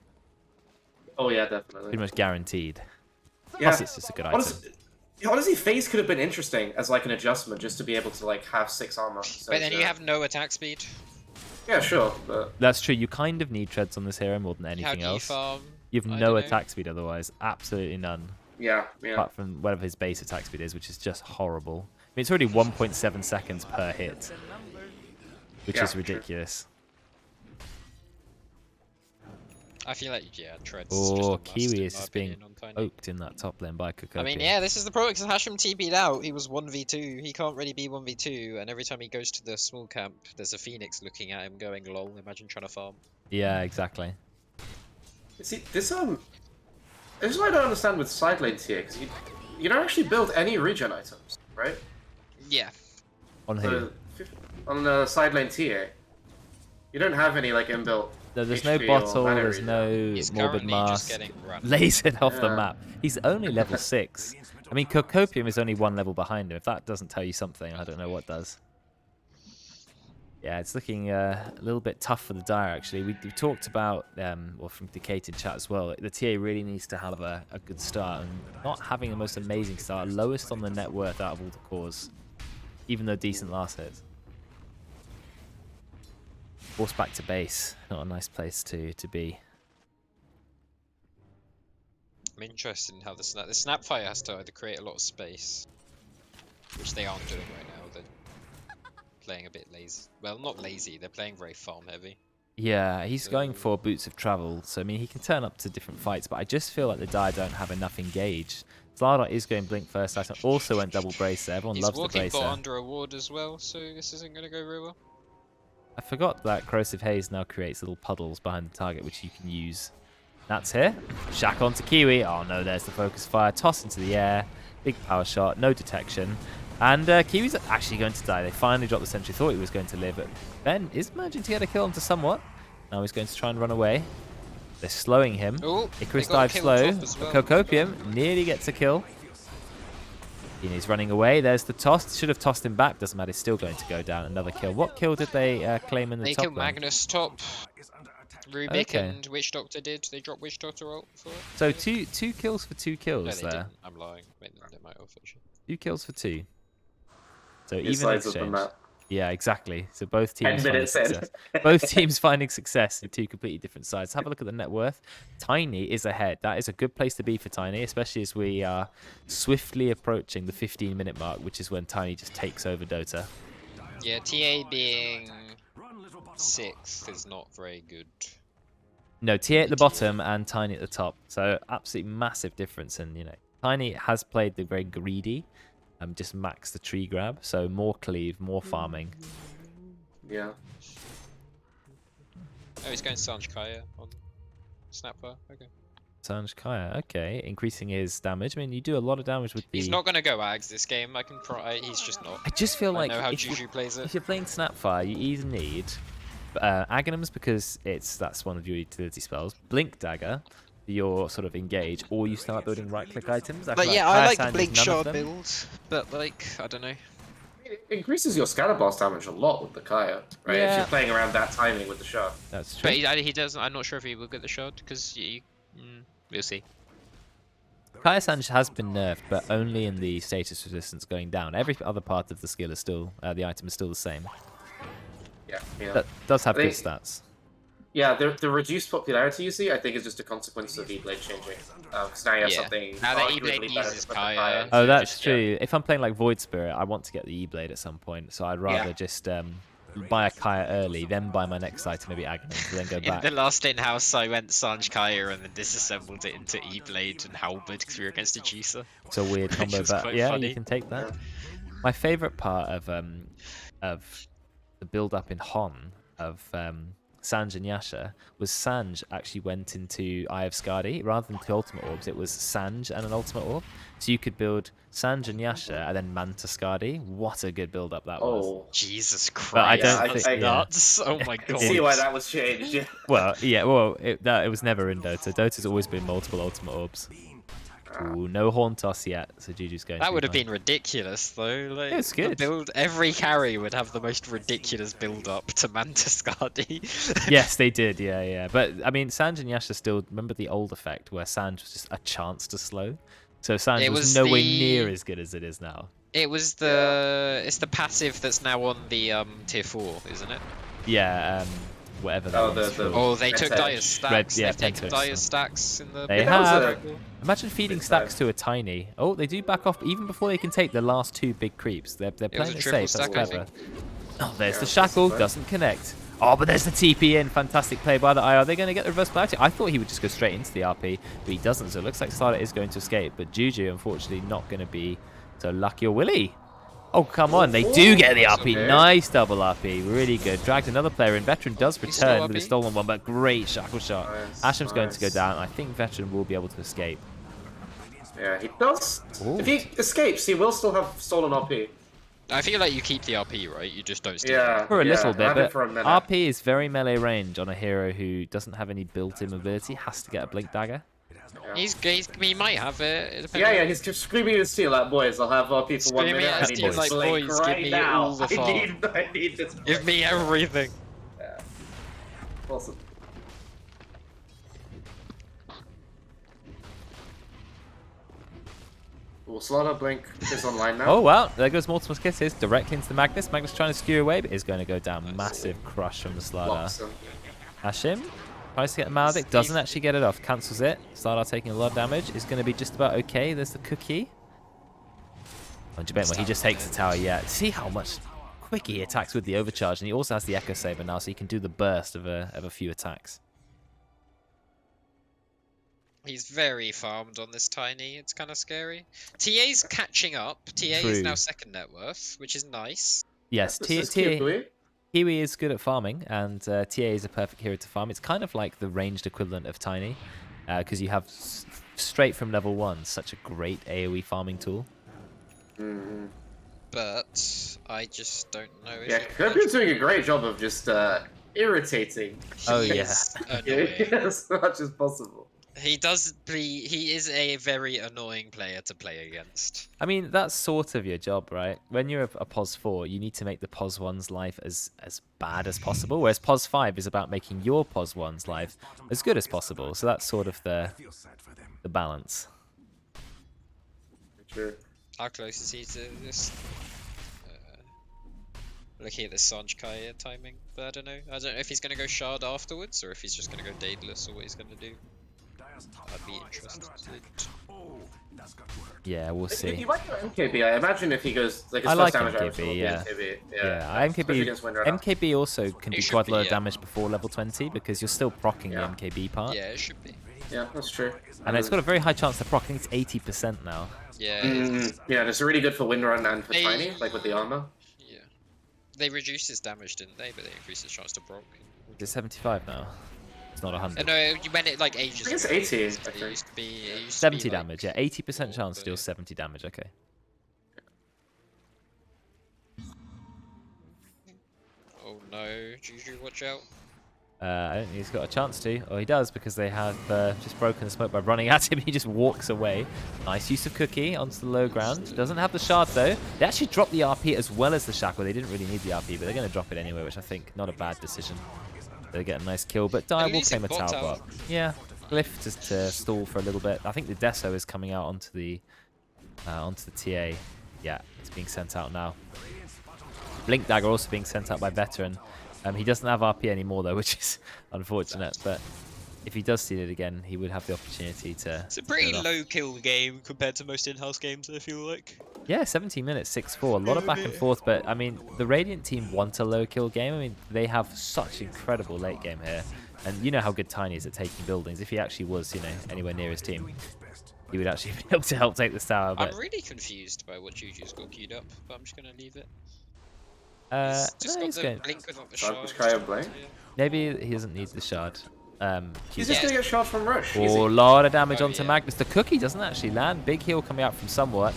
Speaker 3: Oh yeah, definitely.
Speaker 1: Pretty much guaranteed.
Speaker 3: Yeah.
Speaker 1: Plus, it's just a good item.
Speaker 3: Honestly, Phase could have been interesting as like an adjustment just to be able to like have 6 armor. So,
Speaker 2: But then you have no attack speed.
Speaker 3: Yeah, sure, but...
Speaker 1: That's true. You kind of need treads on this hero more than
Speaker 2: How
Speaker 1: anything
Speaker 2: do you
Speaker 1: else.
Speaker 2: farm?
Speaker 1: You have no attack speed otherwise. Absolutely none.
Speaker 3: Yeah.
Speaker 1: Apart from whatever his base attack speed is, which is just horrible. I mean, it's already 1.7 seconds per hit, which is ridiculous.
Speaker 2: I feel like, yeah, treads.
Speaker 1: Oh,
Speaker 2: just
Speaker 1: Kiwi is just being oaked in that top lane by Kokopia.
Speaker 2: I mean, yeah, this is the problem because Hashem TP'd out. He was 1v2. He can't really be 1v2, and every time he goes to the small camp, there's a Phoenix looking at him going, lol, imagine trying to farm.
Speaker 1: Yeah, exactly.
Speaker 3: See, this is what I don't understand with side lanes here, because you don't actually build any regen items, right?
Speaker 2: Yeah.
Speaker 1: On who?
Speaker 3: On the side lane TA. You don't have any like inbuilt.
Speaker 1: No, there's no
Speaker 3: HP or
Speaker 1: bottle,
Speaker 3: mana
Speaker 1: there's
Speaker 3: regen.
Speaker 1: no
Speaker 2: He's
Speaker 1: morbid
Speaker 2: currently just
Speaker 1: mask.
Speaker 2: getting run.
Speaker 1: Lasered off the
Speaker 3: Yeah.
Speaker 1: map. He's only level 6. I mean, Cocopium is only 1 level behind him. If that doesn't tell you something, I don't know what does. Yeah, it's looking a little bit tough for the Dire, actually. We talked about, or from Decayed in chat as well, the TA really needs to have a good start, and not having the most amazing start, lowest on the net worth out of all the cores, even though decent last hits. Forced back to base, not a nice place to be.
Speaker 2: I'm interested in how the Snapfire has to either create a lot of space, which they aren't doing right now. They're playing a bit lazy. Well, not lazy. They're playing very farm heavy.
Speaker 1: Yeah, he's going for Boots of Travel, so I mean he can turn up to different fights, but I just feel like the Dire don't have enough engage. Slardar is going Blink first item, also went double Bracer. Everyone loves the Bracer.
Speaker 2: He's walking bot under a ward as well, so this isn't going to go very well.
Speaker 1: I forgot that Corrosive Haze now creates little puddles behind the target, which you can use. That's here. Shack onto Kiwi. Oh no, there's the focus fire. Toss into the air. Big power shot. No detection. And Kiwi's actually going to die. They finally dropped the sentry. Thought he was going to live. But Ben is managing to get a kill onto somewhat. Now he's going to try and run away. They're slowing him.
Speaker 2: Ooh,
Speaker 1: Icarus dives slow. But Cocopium nearly gets a kill. And he's running away. There's the toss. Should have tossed him back. Doesn't matter. He's still going to go down. Another kill. What kill did they claim in the top?
Speaker 2: They killed
Speaker 1: lane?
Speaker 2: Magnus top. Rubik
Speaker 1: Okay.
Speaker 2: and Witch Doctor did. They dropped Witch Doctor ult for it.
Speaker 1: So two kills for 2 kills
Speaker 2: No, they
Speaker 1: there.
Speaker 2: didn't. I'm lying. Wait, they might have actually.
Speaker 1: 2 kills for 2. So
Speaker 3: Two
Speaker 1: even
Speaker 3: sides of the
Speaker 1: exchange.
Speaker 3: map.
Speaker 1: Yeah, exactly. So both
Speaker 3: 10
Speaker 1: teams finding
Speaker 3: minutes in.
Speaker 1: success. Both teams finding success in 2 completely different sides. Have a look at the net worth. Tiny is ahead. That is a good place to be for Tiny, especially as we are swiftly approaching the 15-minute mark, which is when Tiny just takes over Dota.
Speaker 2: Yeah, TA being 6th is not very good.
Speaker 1: No, TA at the bottom and Tiny at the top. So absolutely massive difference. And, you know, Tiny has played the very greedy, just max the tree grab. So more cleave, more farming.
Speaker 3: Yeah.
Speaker 2: Oh, he's going Sanj Kaya on Snapper. Okay.
Speaker 1: Sanj Kaya, okay, increasing his damage. I mean, you do a lot of damage with the...
Speaker 2: He's not going to go Ags this game. I can he's just not.
Speaker 1: I just feel like
Speaker 2: I know how
Speaker 1: if
Speaker 2: Juju plays it.
Speaker 1: If you're playing Snapfire, you either need Aghanims because that's one of your utility spells, Blink Dagger for your sort of engage, or you start building right-click items.
Speaker 2: But yeah, I like the Blink Shot build, but like, I don't know.
Speaker 3: It increases your scatter blast damage a lot with the Kaya, right?
Speaker 1: Yeah.
Speaker 3: If you're playing around that timing with the shot.
Speaker 1: That's true.
Speaker 2: But he doesn't. I'm not sure if he will get the shot because we'll see.
Speaker 1: Kaya Sanj has been nerfed, but only in the status resistance going down. Every other part of the skill is still, the item is still the same.
Speaker 3: Yeah, yeah.
Speaker 1: That does have good
Speaker 3: think-
Speaker 1: stats.
Speaker 3: Yeah, the reduced popularity you see, I think, is just a consequence of E-Blade changing. Because now you have
Speaker 2: Yeah.
Speaker 3: something
Speaker 2: Now that
Speaker 3: arguably
Speaker 2: E-Blade
Speaker 3: better
Speaker 2: uses
Speaker 3: to put the
Speaker 2: Kaya.
Speaker 1: Oh, that's
Speaker 3: just,
Speaker 1: true. If I'm playing like Void Spirit, I want to get the E-Blade at some point, so I'd rather just buy a Kaya early, then buy my next item, maybe Aghanim, then go
Speaker 2: In
Speaker 1: back.
Speaker 2: the last in-house, I went Sanj Kaya and then disassembled it into E-Blade and Halberd because we were against a juicer.
Speaker 1: It's a weird
Speaker 2: Which
Speaker 1: combo,
Speaker 2: was
Speaker 1: but
Speaker 2: quite
Speaker 1: yeah,
Speaker 2: funny.
Speaker 1: you can take that. My favorite part of the build-up in Hon of Sanj and Yasha was Sanj actually went into Eye of Skadi rather than 2 ultimate orbs. It was Sanj and an ultimate orb. So you could build Sanj and Yasha and then Manta Skadi. What a good build-up that was.
Speaker 3: Oh,
Speaker 2: Jesus Christ.
Speaker 1: But I don't
Speaker 3: Yeah,
Speaker 1: think... Yeah.
Speaker 2: nuts. Oh my
Speaker 3: I
Speaker 2: god.
Speaker 3: see why that was changed. Yeah.
Speaker 1: Well, yeah, well, it was never in Dota. Dota's always been multiple ultimate orbs. Ooh, no horn toss yet, so Juju's going.
Speaker 2: That would have
Speaker 1: fine.
Speaker 2: been ridiculous, though. Like,
Speaker 1: It's good.
Speaker 2: Every carry would have the most ridiculous build-up to Manta Skadi.
Speaker 1: Yes, they did. Yeah. But I mean, Sanj and Yasha still remember the old effect where Sanj was just a chance to slow. So Sanj was nowhere near as good as it is now.
Speaker 2: It was it's the passive that's now on the tier 4, isn't it?
Speaker 1: Yeah. Whatever that was.
Speaker 2: Oh, they took Dire's stacks.
Speaker 1: Yeah,
Speaker 2: They've taken Dire's stacks in the.
Speaker 1: They
Speaker 3: that was
Speaker 1: have. Imagine feeding stacks to a tiny. Oh, they do back off even before they can take the last 2 big creeps. They're playing it safe. That's clever. Oh, there's the shackle. Doesn't connect. Oh, but there's the TP in. Fantastic play by the IR. They're going to get the reverse play. I thought he would just go straight into the RP, but he doesn't. So it looks like Slider is going to escape. But Juju, unfortunately, not going to be so lucky. Or will he? Oh, come on. They do get the RP.
Speaker 3: Okay.
Speaker 1: Nice double RP. Really good. Dragged another player in. Veteran does return with a stolen one, but great shackle shot. Ashim's going to go down. I think Veteran will be able to escape.
Speaker 3: Yeah, he does.
Speaker 1: Ooh.
Speaker 3: If he escapes, he will still have stolen RP.
Speaker 2: I feel like you keep the RP, right? You just don't steal
Speaker 3: Yeah.
Speaker 2: it.
Speaker 1: For a little bit,
Speaker 3: have it
Speaker 1: but
Speaker 3: for a minute.
Speaker 1: RP is very melee range on a hero who doesn't have any built-in mobility. Has to get a blink dagger.
Speaker 2: He might have it.
Speaker 3: Yeah, he's just screaming and steal like, boys, I'll have RP for 1
Speaker 2: Screaming
Speaker 3: minute.
Speaker 2: and
Speaker 3: I need
Speaker 2: steal
Speaker 3: this
Speaker 2: like,
Speaker 3: blink
Speaker 2: boys,
Speaker 3: right
Speaker 2: give me
Speaker 3: now.
Speaker 2: all the farm.
Speaker 3: I need this blink.
Speaker 2: Give me everything.
Speaker 3: Yeah. Awesome. Well, Slaughter Blink is online now.
Speaker 1: Oh, well, there goes multiple kisses directly into the Magnus. Magnus trying to skew away, but is going to go down. Massive crush from the Slardar.
Speaker 3: Blocks him.
Speaker 1: Ashim tries to get a Maledict, doesn't actually get it off. Cancels it. Slardar taking a lot of damage. Is going to be just about okay. There's the cookie. Oh, Jabetma, he just takes the tower, yeah. See how much quick he attacks with the overcharge, and he also has the Echo Saber now, so he can do the burst of a few attacks.
Speaker 2: He's very farmed on this tiny. It's kind of scary. TA's catching up. TA is
Speaker 1: True.
Speaker 2: now 2nd net worth, which is nice.
Speaker 1: Yes,
Speaker 3: This is cute, Louis.
Speaker 1: Kiwi is good at farming, and TA is a perfect hero to farm. It's kind of like the ranged equivalent of Tiny, because you have straight from level 1 such a great AoE farming tool.
Speaker 3: Mm-hmm.
Speaker 2: But I just don't know if
Speaker 3: Yeah, Kirby's doing a great job of just irritating.
Speaker 1: Oh, yeah.
Speaker 2: annoying.
Speaker 3: As much as possible.
Speaker 2: He is a very annoying player to play against.
Speaker 1: I mean, that's sort of your job, right? When you're a POS 4, you need to make the POS 1's life as bad as possible, whereas POS 5 is about making your POS 1's life as good as possible. So that's sort of the balance.
Speaker 3: True.
Speaker 2: How close is he to this? Looking at this Sanj Kaya timing, but I don't know. I don't know if he's going to go Shard afterwards, or if he's just going to go Daedalus, or what he's going to do. I'd be interested.
Speaker 1: Yeah, we'll see.
Speaker 3: You might go MKB. I imagine if he goes like his
Speaker 1: I
Speaker 3: first
Speaker 1: like
Speaker 3: damage
Speaker 1: MKB,
Speaker 3: average will be
Speaker 1: yeah.
Speaker 3: MKB.
Speaker 1: Yeah,
Speaker 3: Especially against Windrunner.
Speaker 1: MKB also can do
Speaker 2: should
Speaker 1: quite a
Speaker 2: be,
Speaker 1: lot of
Speaker 2: yeah.
Speaker 1: damage before level 20 because you're still proccing
Speaker 3: Yeah.
Speaker 1: the MKB part.
Speaker 2: Yeah, it should be.
Speaker 3: Yeah, that's true.
Speaker 1: And it's got a very high chance to proc. I think it's 80% now.
Speaker 2: Yeah, it is.
Speaker 3: Yeah, it's really good for Windrun and for
Speaker 2: Hey.
Speaker 3: Tiny, like with the armor.
Speaker 2: Yeah. They reduced his damage, didn't they? But they increased his chance to proc.
Speaker 1: It's 75 now. It's not 100.
Speaker 2: No, you meant it like ages
Speaker 3: I think it's
Speaker 2: ago.
Speaker 3: 80, I
Speaker 2: It
Speaker 3: think.
Speaker 2: used to be. It used
Speaker 1: 70
Speaker 2: to be, like,
Speaker 1: damage, yeah. 80%
Speaker 2: more,
Speaker 1: chance
Speaker 2: but
Speaker 1: deals
Speaker 2: yeah.
Speaker 1: 70 damage, okay.
Speaker 2: Oh no, Juju, watch out.
Speaker 1: I don't think he's got a chance to. Oh, he does because they have just broken the smoke by running at him. He just walks away. Nice use of Cookie onto the low ground. Doesn't have the shard though. They actually dropped the RP as well as the shackle. They didn't really need the RP, but they're going to drop it anyway, which I think not a bad decision. They get a nice kill, but Dire will
Speaker 2: least
Speaker 1: claim a
Speaker 2: it got
Speaker 1: tower
Speaker 2: out.
Speaker 1: bot. Yeah, Glyph just to stall for a little bit. I think the Deso is coming out onto the TA. Yeah, it's being sent out now. Blink Dagger also being sent out by Veteran. He doesn't have RP anymore though, which is unfortunate. But if he does steal it again, he would have the opportunity to.
Speaker 2: It's a pretty
Speaker 1: kill it off.
Speaker 2: low kill game compared to most in-house games, I feel like.
Speaker 1: Yeah, 17 minutes, 6-4. A lot of back and forth, but I mean, the Radiant team want a low kill game. I mean, they have such incredible late game here. And you know how good Tiny is at taking buildings. If he actually was, you know, anywhere near his team, he would actually be able to help take this tower. But
Speaker 2: I'm really confused by what Juju's got queued up, but I'm just going to leave it. He's just
Speaker 1: no,
Speaker 2: got
Speaker 1: he's
Speaker 2: the
Speaker 1: going.
Speaker 2: blink without the
Speaker 3: Shard,
Speaker 2: shard.
Speaker 3: which Kaya blink?
Speaker 2: Yeah.
Speaker 1: Maybe he doesn't need the shard.
Speaker 3: He's just gonna get shot from Rush.
Speaker 1: Oh,
Speaker 3: Easy.
Speaker 1: a lot of damage
Speaker 2: Oh,
Speaker 1: onto
Speaker 2: yeah.
Speaker 1: Magnus. The cookie doesn't actually land. Big heal coming out from somewhat.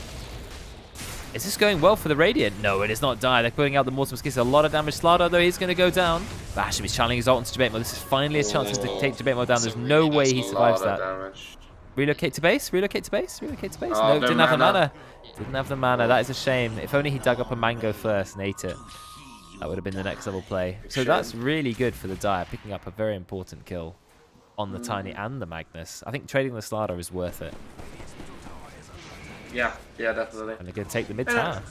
Speaker 1: Is this going well for the Radiant? No, it is not die. They're putting out the Mortimer Skis. A lot of damage. Slardar, though, he's going to go down. But Hashim is channeling his ult into Jabate Mode. This is finally his chances to take Jabate Mode down.
Speaker 2: That's a
Speaker 1: There's no
Speaker 2: really
Speaker 1: way
Speaker 2: nice
Speaker 1: he
Speaker 2: ult.
Speaker 1: survives
Speaker 3: A lot
Speaker 1: that.
Speaker 3: of damage.
Speaker 1: Relocate to base? Relocate to base? Relocate to base?
Speaker 3: Oh,
Speaker 1: no,
Speaker 3: no
Speaker 1: didn't have the
Speaker 3: mana.
Speaker 1: mana. Didn't have the mana. That is a shame. If only he dug up a mango first and ate it. That would have been the next level play. So that's really good for the Dire, picking up a very important kill on the Tiny and the Magnus. I think trading the Slardar is worth it.
Speaker 3: Yeah, definitely.
Speaker 1: And they're going to take the mid
Speaker 3: Yeah.
Speaker 1: tower.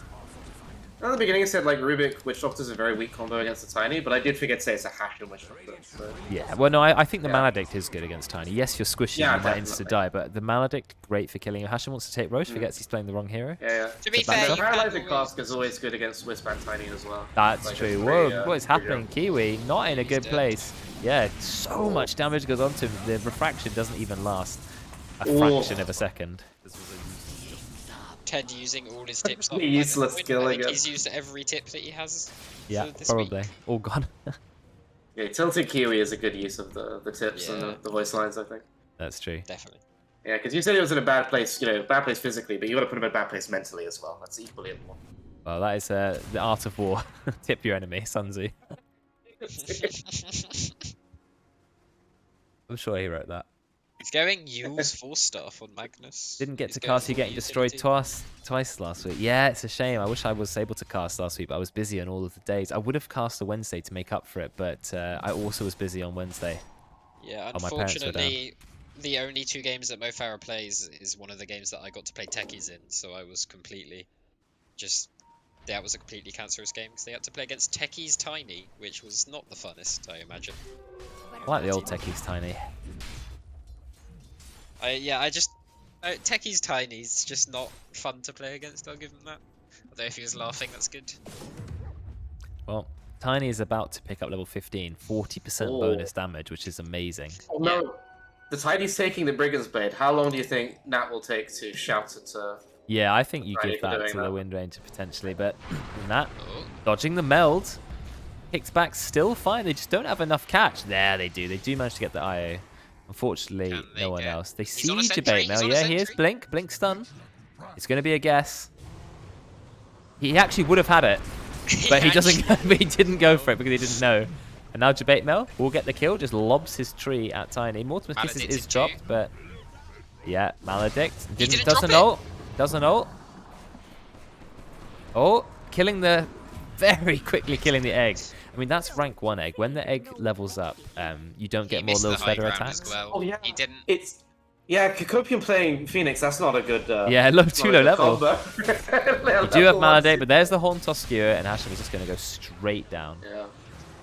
Speaker 3: At the beginning I said like Rubik Witch Doctor is a very weak combo against the Tiny, but I did forget to say it's a Hashim Witch Doctor. So.
Speaker 1: Yeah, well, no, I think the
Speaker 3: Yeah.
Speaker 1: Maledict is good against Tiny. Yes, you're squishy,
Speaker 3: Yeah,
Speaker 1: you might insta
Speaker 3: definitely.
Speaker 1: die, but the Maledict, great for killing you. Hashim wants to take Roche, forgets he's playing the wrong hero.
Speaker 3: Yeah.
Speaker 2: To be
Speaker 1: It's a
Speaker 2: fair,
Speaker 1: bad
Speaker 3: The
Speaker 2: you
Speaker 1: shot.
Speaker 3: Paralyzing
Speaker 2: can
Speaker 3: Cask
Speaker 2: always-
Speaker 3: is always good against Wisp and Tiny as well.
Speaker 1: That's
Speaker 3: Like,
Speaker 1: true.
Speaker 3: it's
Speaker 1: Whoa,
Speaker 3: pretty,
Speaker 1: what is
Speaker 3: pretty
Speaker 1: happening?
Speaker 3: good.
Speaker 1: Kiwi, not in a
Speaker 2: He's
Speaker 1: good
Speaker 2: dead.
Speaker 1: place. Yeah, so much damage goes onto him. The refraction doesn't even last a
Speaker 3: Ooh.
Speaker 1: fraction of a second.
Speaker 4: This was a useless skill.
Speaker 2: Ted using all his tips.
Speaker 3: A useless skill,
Speaker 2: I
Speaker 3: I
Speaker 2: think
Speaker 3: guess.
Speaker 2: he's used every tip that he has.
Speaker 1: Yeah,
Speaker 2: for this
Speaker 1: probably.
Speaker 2: Week.
Speaker 1: All gone.
Speaker 3: Yeah, Tilted Kiwi is a good use of the tips and
Speaker 2: Yeah.
Speaker 3: the voice lines, I think.
Speaker 1: That's true.
Speaker 2: Definitely.
Speaker 3: Yeah, because you said he was in a bad place, bad place physically, but you got to put him in a bad place mentally as well. That's equally important.
Speaker 1: Well, that is the art of war. Tip your enemy, Sun Tzu. I'm sure he wrote that.
Speaker 2: He's going use 4-star on Magnus.
Speaker 1: Didn't get
Speaker 2: He's
Speaker 1: to
Speaker 2: going
Speaker 1: cast you
Speaker 2: full
Speaker 1: getting destroyed
Speaker 2: utility.
Speaker 1: twice last week. Yeah, it's a shame. I wish I was able to cast last week, but I was busy on all of the days. I would have cast a Wednesday to make up for it, but I also was busy on Wednesday.
Speaker 2: Yeah,
Speaker 1: Oh, my parents were down.
Speaker 2: unfortunately, the only 2 games that Mo Farah plays is one of the games that I got to play techies in, so I was completely that was a completely cancerous game because they had to play against techies Tiny, which was not the funnest, I imagine.
Speaker 1: I like the old techies, Tiny.
Speaker 2: Techies Tiny's just not fun to play against. I'll give him that. Although if he was laughing, that's good.
Speaker 1: Well, Tiny is about to pick up level 15, 40%
Speaker 3: Oh.
Speaker 1: bonus damage, which is amazing.
Speaker 3: Oh no! The Tiny's taking the Brigand's Blade. How long do you think Nat will take to shout it to...
Speaker 1: Yeah, I think you
Speaker 3: Tiny
Speaker 1: give
Speaker 3: for
Speaker 1: that
Speaker 3: doing
Speaker 1: to the
Speaker 3: that.
Speaker 1: Wind Ranger potentially, but Nat
Speaker 2: Oh,
Speaker 1: dodging the meld. Kicked back, still fine. They just don't have enough catch. There they do. They do manage to get the IO. Unfortunately,
Speaker 2: Can they
Speaker 1: no one
Speaker 2: get-
Speaker 1: else. They
Speaker 2: He's on a
Speaker 1: siege
Speaker 2: sentry,
Speaker 1: debate
Speaker 2: he's
Speaker 1: now.
Speaker 2: on a
Speaker 1: Yeah, he is.
Speaker 2: sentry.
Speaker 1: Blink stun. It's going to be a guess. He actually would have had it, but he doesn't. But he didn't go for it because he didn't know. And now Debate Mel will get the kill. Just lobs his tree at Tiny. Mortimer's Kisses
Speaker 2: Maledict
Speaker 1: is
Speaker 2: too.
Speaker 1: dropped, but yeah, Maledict
Speaker 2: didn't
Speaker 1: doesn't
Speaker 2: drop it.
Speaker 1: ult. Doesn't ult. Oh, killing the very quickly killing the egg. I mean, that's rank 1 egg. When the egg levels up, you don't get
Speaker 2: He
Speaker 1: more
Speaker 2: missed
Speaker 1: little
Speaker 2: the high
Speaker 1: feather
Speaker 2: ground
Speaker 1: attacks.
Speaker 2: as well.
Speaker 3: Oh yeah,
Speaker 2: He didn't.
Speaker 3: It's... Yeah, Cacopian playing Phoenix, that's not a good...
Speaker 1: Yeah, too low level.
Speaker 3: You
Speaker 1: You do have Maledict, but there's the Horn Toss Skewer, and Hashim is just going to go straight down.
Speaker 3: Yeah.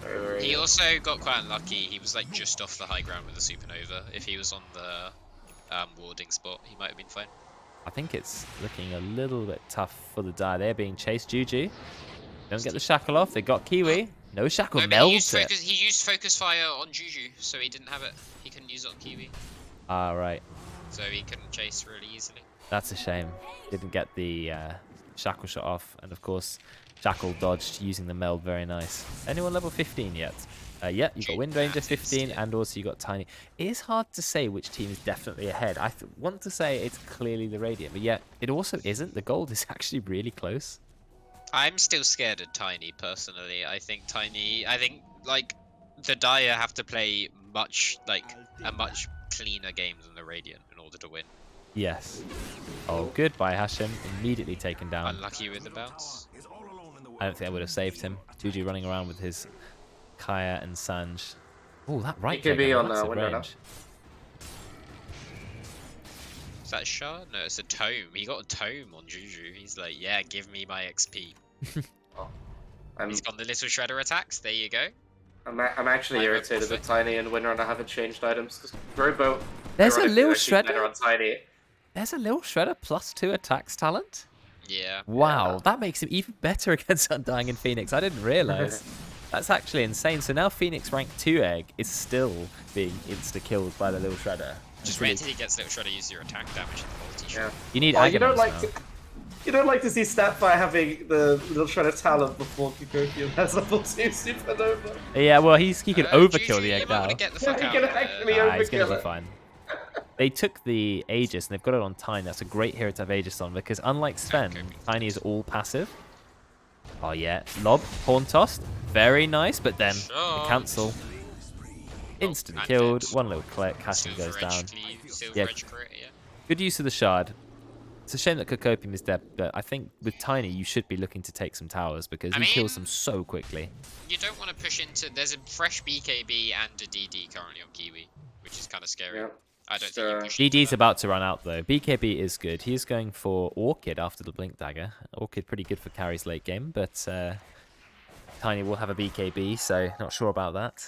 Speaker 3: Very, very
Speaker 2: He
Speaker 3: good.
Speaker 2: also got quite unlucky. He was like just off the high ground with the supernova. If he was on the warding spot, he might have been fine.
Speaker 1: I think it's looking a little bit tough for the Die. They're being chased. Juju. Don't get the shackle off. They got Kiwi. No shackle.
Speaker 2: No, but he used,
Speaker 1: Melds it.
Speaker 2: he used focus fire on Juju, so he didn't have it. He couldn't use it on Kiwi,
Speaker 1: Ah, right.
Speaker 2: so he couldn't chase really easily.
Speaker 1: That's a shame. Didn't get the shackle shot off. And of course, shackle dodged using the meld. Very nice. Anyone level 15 yet? Yeah, you got Wind Ranger 15, and also you got Tiny. It is hard to say which team is definitely ahead. I want to say it's clearly the Radiant, but yet it also isn't. The gold is actually really close.
Speaker 2: I'm still scared of Tiny personally. I think like the Dire have to play a much cleaner game than the Radiant in order to win.
Speaker 1: Yes. Oh, good by Hashim. Immediately taken down.
Speaker 2: Unlucky with the bounce.
Speaker 1: I don't think I would have saved him. Juju running around with his Kaya and Sanj. Oh, that right
Speaker 3: could
Speaker 1: click
Speaker 3: be
Speaker 1: had
Speaker 3: on,
Speaker 1: massive
Speaker 3: window now.
Speaker 1: range.
Speaker 2: Is that a shard? No, it's a tome. He got a tome on Juju. He's like, yeah, give me my XP.
Speaker 3: I'm,
Speaker 2: He's got the little shredder attacks. There you go.
Speaker 3: I'm actually
Speaker 2: I'm a
Speaker 3: irritated that
Speaker 2: prophet.
Speaker 3: Tiny and Winrunner haven't changed items, because Robo...
Speaker 1: There's a
Speaker 3: ironically,
Speaker 1: little
Speaker 3: is actually better
Speaker 1: shredder.
Speaker 3: on Tiny.
Speaker 1: There's a little shredder +2 attacks talent.
Speaker 2: Yeah.
Speaker 1: Wow,
Speaker 3: Yeah.
Speaker 1: that makes him even better against Undying and Phoenix. I didn't realize. That's actually insane. So now Phoenix rank 2 egg is still being insta-killed by the little shredder.
Speaker 2: Just
Speaker 1: Really-
Speaker 2: wait until he gets little shredder. Use your attack damage in the multi.
Speaker 3: Yeah.
Speaker 1: You need
Speaker 3: Oh, you don't
Speaker 1: Agonons
Speaker 3: like
Speaker 1: now.
Speaker 3: to... You don't like to see Snapfire having the little shredder talent before Kukopium has level 2 Supernova.
Speaker 1: Yeah, well, he can overkill the
Speaker 2: You
Speaker 1: egg
Speaker 2: might
Speaker 1: now.
Speaker 2: want to get the
Speaker 3: Yeah,
Speaker 2: fuck
Speaker 3: he
Speaker 2: out
Speaker 3: can
Speaker 2: of there.
Speaker 3: actually
Speaker 1: He's going to
Speaker 3: overkill
Speaker 1: be
Speaker 3: it.
Speaker 1: fine. They took the Aegis and they've got it on Tiny. That's a great hero to have Aegis on because unlike Sven, Tiny is all passive. Oh yeah, lob, horn tossed, very nice, but then the
Speaker 2: Shot.
Speaker 1: cancel. Instant
Speaker 2: and
Speaker 1: killed,
Speaker 2: dead.
Speaker 1: one little click, Hashim
Speaker 2: Silver
Speaker 1: goes down.
Speaker 2: edge cleave, silver
Speaker 1: Yeah.
Speaker 2: edge crit, yeah.
Speaker 1: Good use of the shard. It's a shame that Kokopium is dead, but I think with Tiny you should be looking to take some towers because
Speaker 2: I
Speaker 1: he kills
Speaker 2: mean-
Speaker 1: them so quickly.
Speaker 2: You don't want to push into. There's a fresh BKB and a DD currently on Kiwi, which is kind of scary.
Speaker 3: Yeah.
Speaker 2: I don't
Speaker 3: Sure.
Speaker 2: think you push into
Speaker 1: DD's
Speaker 2: that.
Speaker 1: about to run out though. BKB is good. He is going for Orchid after the Blink Dagger. Orchid pretty good for carries late game, but Tiny will have a BKB, so not sure about that.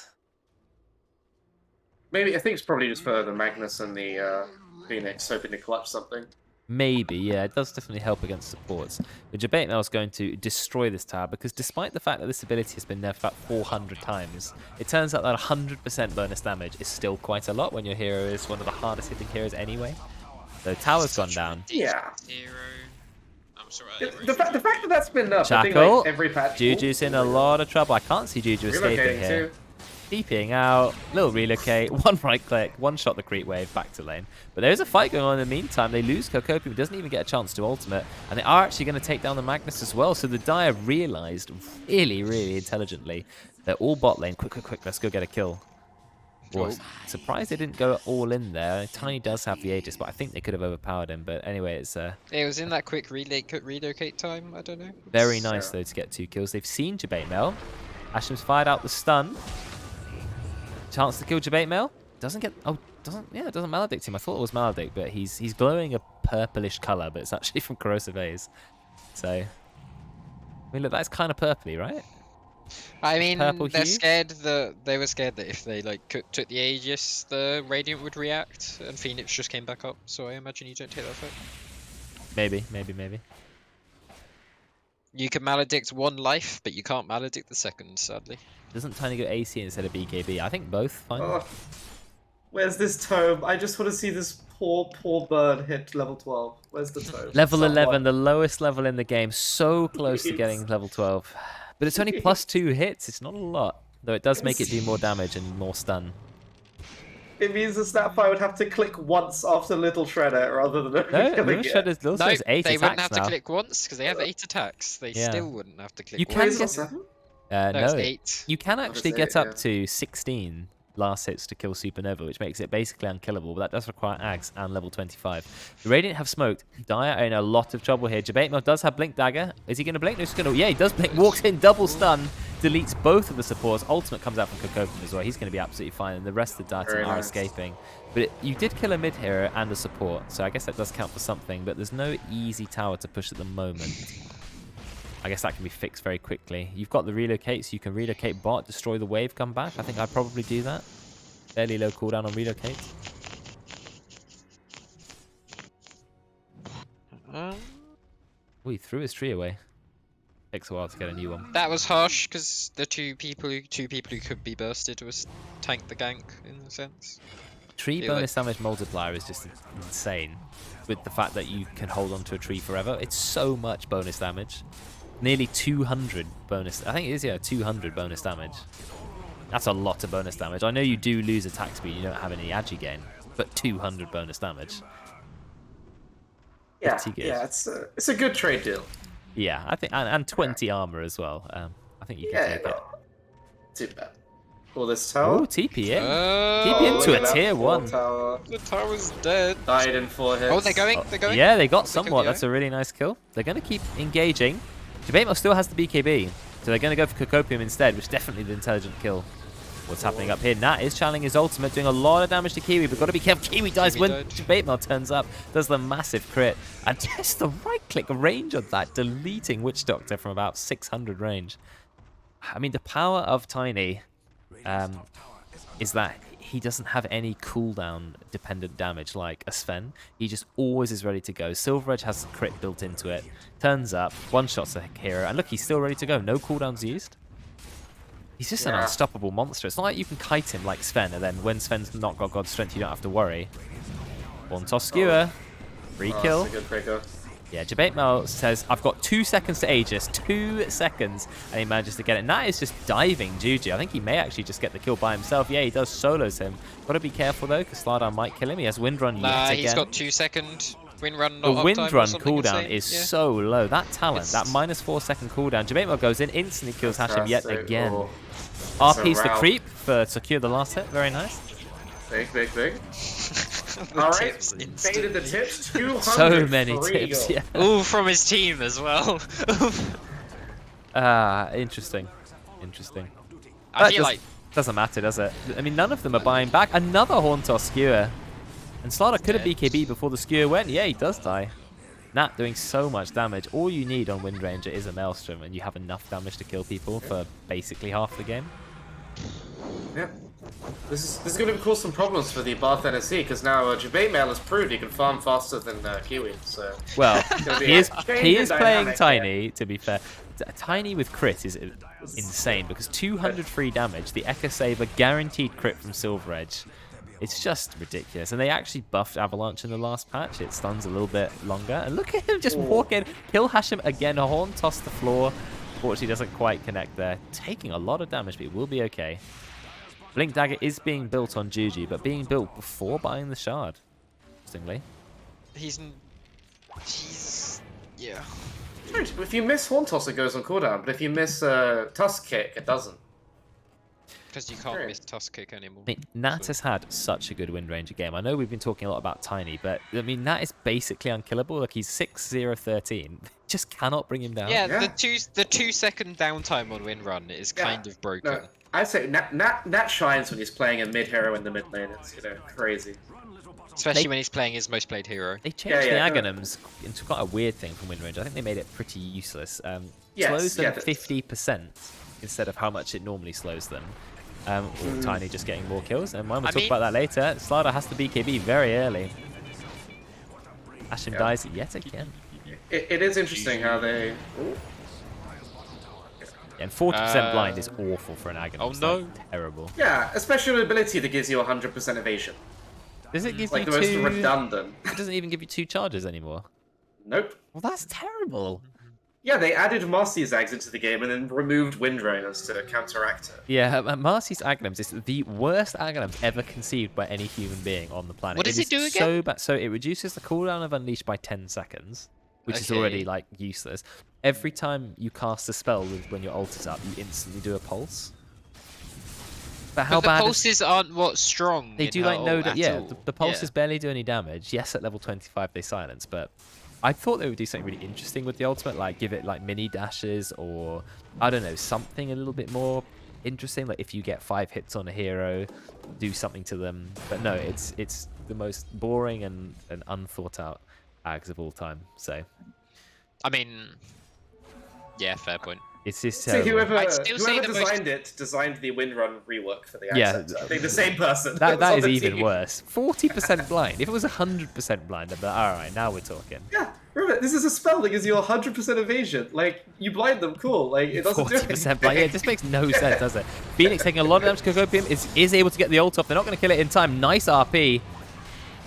Speaker 3: Maybe, I think it's probably just for the Magnus and the Phoenix hoping to clutch something.
Speaker 1: Maybe, yeah, it does definitely help against supports. But Jabate now is going to destroy this tower because despite the fact that this ability has been nerfed about 400 times, it turns out that 100% bonus damage is still quite a lot when your hero is one of the hardest hitting heroes anyway. So tower's gone down.
Speaker 3: Yeah.
Speaker 2: Hero. I'm sorry.
Speaker 3: The fact that that's been nerfed, I think
Speaker 1: Jackal,
Speaker 3: like every patch.
Speaker 1: Juju's in a lot of trouble. I can't see Juju escaping
Speaker 3: Relocating
Speaker 1: here.
Speaker 3: too.
Speaker 1: TPing out, little relocate, one right click, one shot the creep wave, back to lane. But there is a fight going on in the meantime. They lose Kokopium, who doesn't even get a chance to ultimate, and they are actually going to take down the Magnus as well. So the Dire realized really, really intelligently, they're all bot lane. Quick, let's go get a kill. Well, surprised they didn't go all in there. Tiny does have the Aegis, but I think they could have overpowered him. But anyway, it's
Speaker 5: It was in that quick relocate time, I don't know.
Speaker 1: very nice, though, to get 2 kills. They've seen Jabate Mail. Ashim's fired out the stun. Chance to kill Jabate Mail. Doesn't get... Oh, it doesn't maledict him. I thought it was maledict, but he's glowing a purplish colour, but it's actually from Corrosive Haze. So... I mean, look, that's kind of purpley, right?
Speaker 5: I mean,
Speaker 1: Purple
Speaker 5: they're
Speaker 1: hue?
Speaker 5: scared that they were scared that if they like took the Aegis, the Radiant would react, and Phoenix just came back up. So I imagine you don't take that fight.
Speaker 1: Maybe.
Speaker 5: You can maledict one life, but you can't maledict the second, sadly.
Speaker 1: Doesn't Tiny go AC instead of BKB? I think both fine.
Speaker 3: Oh, where's this tome? I just want to see this poor bird hit level 12. Where's the tome?
Speaker 1: Level
Speaker 3: Someone.
Speaker 1: 11, the lowest level in the game. So close to
Speaker 3: Jeez.
Speaker 1: getting level 12. But it's only plus 2 hits. It's not a lot. Though it does make it do more damage and more stun.
Speaker 3: It means the Snapfire would have to click once after Little Shredder rather than
Speaker 1: No,
Speaker 3: killing
Speaker 1: Little
Speaker 3: it.
Speaker 1: Shredder's also has 8
Speaker 5: they wouldn't
Speaker 1: attacks
Speaker 5: have
Speaker 1: now.
Speaker 5: to click once because they have 8 attacks. They
Speaker 1: Yeah.
Speaker 5: still wouldn't have to click
Speaker 1: You
Speaker 5: once.
Speaker 1: can
Speaker 3: Is it
Speaker 1: get-
Speaker 3: 7?
Speaker 5: No, it's
Speaker 1: No,
Speaker 5: 8.
Speaker 1: you can
Speaker 3: Oh,
Speaker 1: actually
Speaker 3: it's
Speaker 1: get
Speaker 3: 8,
Speaker 1: up
Speaker 3: yeah.
Speaker 1: to 16 last hits to kill Supernova, which makes it basically unkillable, but that does require Ags and level 25. The Radiant have smoked. Dire are in a lot of trouble here. Jabate does have Blink Dagger. Is he going to blink? No, he's going to... Yeah, he does blink. Walks in, double stun, deletes both of the supports. Ultimate comes out from Kokopium as well. He's going to be absolutely fine, and the rest of the Dire team
Speaker 3: Very
Speaker 1: are
Speaker 3: nice.
Speaker 1: escaping. But you did kill a mid hero and a support, so I guess that does count for something, but there's no easy tower to push at the moment. I guess that can be fixed very quickly. You've got the relocate, so you can relocate bot, destroy the wave, come back. I think I'd probably do that. Fairly low cooldown on relocate. Oh, he threw his tree away. Takes a while to get a new one.
Speaker 5: That was harsh because the two people who could be bursted was tank the gank in a sense.
Speaker 1: Tree
Speaker 5: Feel
Speaker 1: bonus damage multiplier is just insane. With the fact that you can hold on to a tree forever. It's so much bonus damage. Nearly 200 bonus. I think it is, yeah, 200 bonus damage. That's a lot of bonus damage. I know you do lose attack speed, you don't have any agi gain, but 200 bonus damage.
Speaker 3: Yeah,
Speaker 1: Pretty good.
Speaker 3: yeah, it's a good trade deal.
Speaker 1: Yeah, I think, and 20 armor as well. I think you can
Speaker 3: Yeah,
Speaker 1: take it.
Speaker 3: not too bad. All this tower.
Speaker 1: Oh, TP in.
Speaker 5: Oh,
Speaker 1: TP into
Speaker 3: look
Speaker 1: a
Speaker 3: at that
Speaker 1: tier
Speaker 3: poor
Speaker 1: 1.
Speaker 3: Tower.
Speaker 5: the tower's dead.
Speaker 3: Died in 4 hits.
Speaker 5: Oh, they're going. They're going.
Speaker 1: Yeah, they got
Speaker 5: Look at
Speaker 1: somewhat.
Speaker 5: the
Speaker 1: That's a really nice kill. They're going to keep engaging. Jabate still has the BKB, so they're going to go for Kokopium instead, which is definitely the intelligent kill. What's happening up here? Nat is channeling his ultimate, doing a lot of damage to Kiwi, but got to be careful. Kiwi dies
Speaker 5: Kiwi
Speaker 1: when
Speaker 5: died.
Speaker 1: Jabate turns up, does the massive crit, and just the right-click range on that, deleting Witch Doctor from about 600 range. I mean, the power of Tiny is that he doesn't have any cooldown dependent damage like a Sven. He just always is ready to go. Silver Edge has crit built into it. Turns up, one-shots a hero, and look, he's still ready to go. No cooldowns used. He's just an
Speaker 3: Yeah.
Speaker 1: unstoppable monster. It's not like you can kite him like Sven, and then when Sven's not got God's strength, you don't have to worry. One toss skewer. Free
Speaker 3: Oh,
Speaker 1: kill.
Speaker 3: that's a good breaker.
Speaker 1: Yeah, Jabatemel says, I've got 2 seconds to Aegis. 2 seconds. And he manages to get it. And that is just diving Juju. I think he may actually just get the kill by himself. Yeah, he does solos him. Got to be careful, though, because Slardar might kill him. He has Windrun yet
Speaker 5: Nah,
Speaker 1: again.
Speaker 5: he's got 2-second Windrun.
Speaker 1: The
Speaker 5: not uptime or
Speaker 1: Windrun
Speaker 5: something
Speaker 1: cooldown
Speaker 5: insane.
Speaker 1: is
Speaker 5: Yeah.
Speaker 1: so low. That talent,
Speaker 5: It's-
Speaker 1: that -4 second cooldown. Jabatemel goes in, instantly kills Hashim yet
Speaker 3: Fantastic.
Speaker 1: again.
Speaker 3: Oh,
Speaker 1: RP's
Speaker 3: so
Speaker 1: the
Speaker 3: round.
Speaker 1: creep for secure the last hit. Very nice.
Speaker 3: big, big, big.
Speaker 5: The
Speaker 3: All right,
Speaker 5: tips
Speaker 3: faded
Speaker 5: instantly.
Speaker 3: the tips. 200
Speaker 1: So many
Speaker 3: free
Speaker 1: tips.
Speaker 3: gold.
Speaker 1: Yeah.
Speaker 5: Ooh, from his team as well.
Speaker 1: Interesting. Interesting.
Speaker 5: I
Speaker 1: That
Speaker 5: feel like
Speaker 1: doesn't matter, does it? I mean, none of them are buying back. Another Hauntos skewer. And Slardar could have
Speaker 5: Dead.
Speaker 1: BKB before the skewer went. Yeah, he does die. Nat doing so much damage. All you need on Wind Ranger is a Maelstrom, and you have enough damage to kill people for basically half the game.
Speaker 3: Yep. This is going to cause some problems for the Bath NSC because now Jabatemel has proved he can farm faster than Kiwi. So
Speaker 1: Well,
Speaker 3: gonna be
Speaker 1: he
Speaker 3: a
Speaker 1: is
Speaker 3: change
Speaker 1: he
Speaker 3: in
Speaker 1: is playing
Speaker 3: dynamic
Speaker 1: Tiny, to be fair. Tiny with crit is insane because 200 free damage, the Echo Saver guaranteed crit from Silver Edge. It's just ridiculous. And they actually buffed Avalanche in the last patch. It stuns a little bit longer. And look at him just walk in, kill Hashim again, a horn toss the floor. Fortunately, doesn't quite connect there. Taking a lot of damage, but it will be okay. Blink Dagger is being built on Juju, but being built before buying the shard. Interestingly.
Speaker 5: he's yeah.
Speaker 3: Strange, if you miss Horn Toss, it goes on cooldown, but if you miss Tusk Kick, it doesn't.
Speaker 5: Because you can't
Speaker 3: Great.
Speaker 5: miss Tusk Kick anymore.
Speaker 1: I mean, Nat has had such a good Wind Ranger game. I know we've been talking a lot about Tiny, but I mean, Nat is basically unkillable. Like, he's 6-0-13. Just cannot bring him down.
Speaker 5: Yeah,
Speaker 3: Yeah.
Speaker 5: the 2-second downtime on Windrun is
Speaker 3: Yeah.
Speaker 5: kind of broken.
Speaker 3: No, I'd say Nat shines when he's playing a mid hero in the mid lane. It's crazy.
Speaker 5: Especially
Speaker 1: They-
Speaker 5: when he's playing his most played hero.
Speaker 1: They changed
Speaker 3: Yeah,
Speaker 1: the
Speaker 3: yeah.
Speaker 1: Aghanims into quite a weird thing from Wind Ranger. I think they made it pretty useless.
Speaker 3: Yes,
Speaker 1: Slows them
Speaker 3: yeah,
Speaker 1: 50% instead of how much it normally slows them. Or Tiny just getting more kills. And when we'll
Speaker 5: I
Speaker 1: talk
Speaker 5: mean-
Speaker 1: about that later, Slardar has to BKB very early. Hashim
Speaker 3: Yeah.
Speaker 1: dies yet again.
Speaker 3: It is interesting how they. Ooh.
Speaker 1: And 40% blind is awful for an Aghanim.
Speaker 5: Oh,
Speaker 1: It's,
Speaker 5: no.
Speaker 1: like, terrible.
Speaker 3: Yeah, a special ability that gives you 100% evasion.
Speaker 1: Does it give
Speaker 3: Like
Speaker 1: you
Speaker 3: the most
Speaker 1: two?
Speaker 3: redundant.
Speaker 1: It doesn't even give you 2 charges anymore.
Speaker 3: Nope.
Speaker 1: Well, that's terrible.
Speaker 3: Yeah, they added Marcy Zags into the game and then removed Windrainers to counteract it.
Speaker 1: Yeah, Marcy's Aghanims is the worst Aghanims ever conceived by any human being on the planet.
Speaker 5: What does it
Speaker 1: is
Speaker 5: do
Speaker 1: So
Speaker 5: again?
Speaker 1: bad. So it reduces the cooldown of Unleash by 10 seconds, which is
Speaker 5: Okay.
Speaker 1: already like useless. Every time you cast a spell when your ult is up, you instantly do a pulse. But how
Speaker 5: But the
Speaker 1: bad is
Speaker 5: pulses aren't what strong.
Speaker 1: they
Speaker 5: in
Speaker 1: do
Speaker 5: her
Speaker 1: like no
Speaker 5: ult at
Speaker 1: yeah,
Speaker 5: all.
Speaker 1: the pulses
Speaker 5: Yeah.
Speaker 1: barely do any damage. Yes, at level 25 they silence, but I thought they would do something really interesting with the ultimate, like give it like mini dashes or I don't know, something a little bit more interesting. Like if you get 5 hits on a hero, do something to them. But no, it's the most boring and unthought out ags of all time. So
Speaker 5: I mean, yeah, fair point.
Speaker 1: it's just
Speaker 3: So
Speaker 1: terrible.
Speaker 3: whoever
Speaker 5: I'd still say
Speaker 3: whoever
Speaker 5: the most-
Speaker 3: designed the Windrun rework for the
Speaker 1: Yeah,
Speaker 3: accents. I think the same person.
Speaker 1: that
Speaker 3: was on
Speaker 1: is
Speaker 3: the
Speaker 1: even
Speaker 3: team.
Speaker 1: worse. 40% blind. If it was 100% blind, I'd be like, all right, now we're talking.
Speaker 3: Yeah, remember, this is a spell that gives you 100% evasion. Like, you blind them, cool. Like, it doesn't do
Speaker 1: 40% blind. Yeah, it
Speaker 3: anything.
Speaker 1: just makes no sense, does it? Phoenix taking a lot of damage to Kokopium is able to get the ult off. They're not going to kill it in time. Nice RP.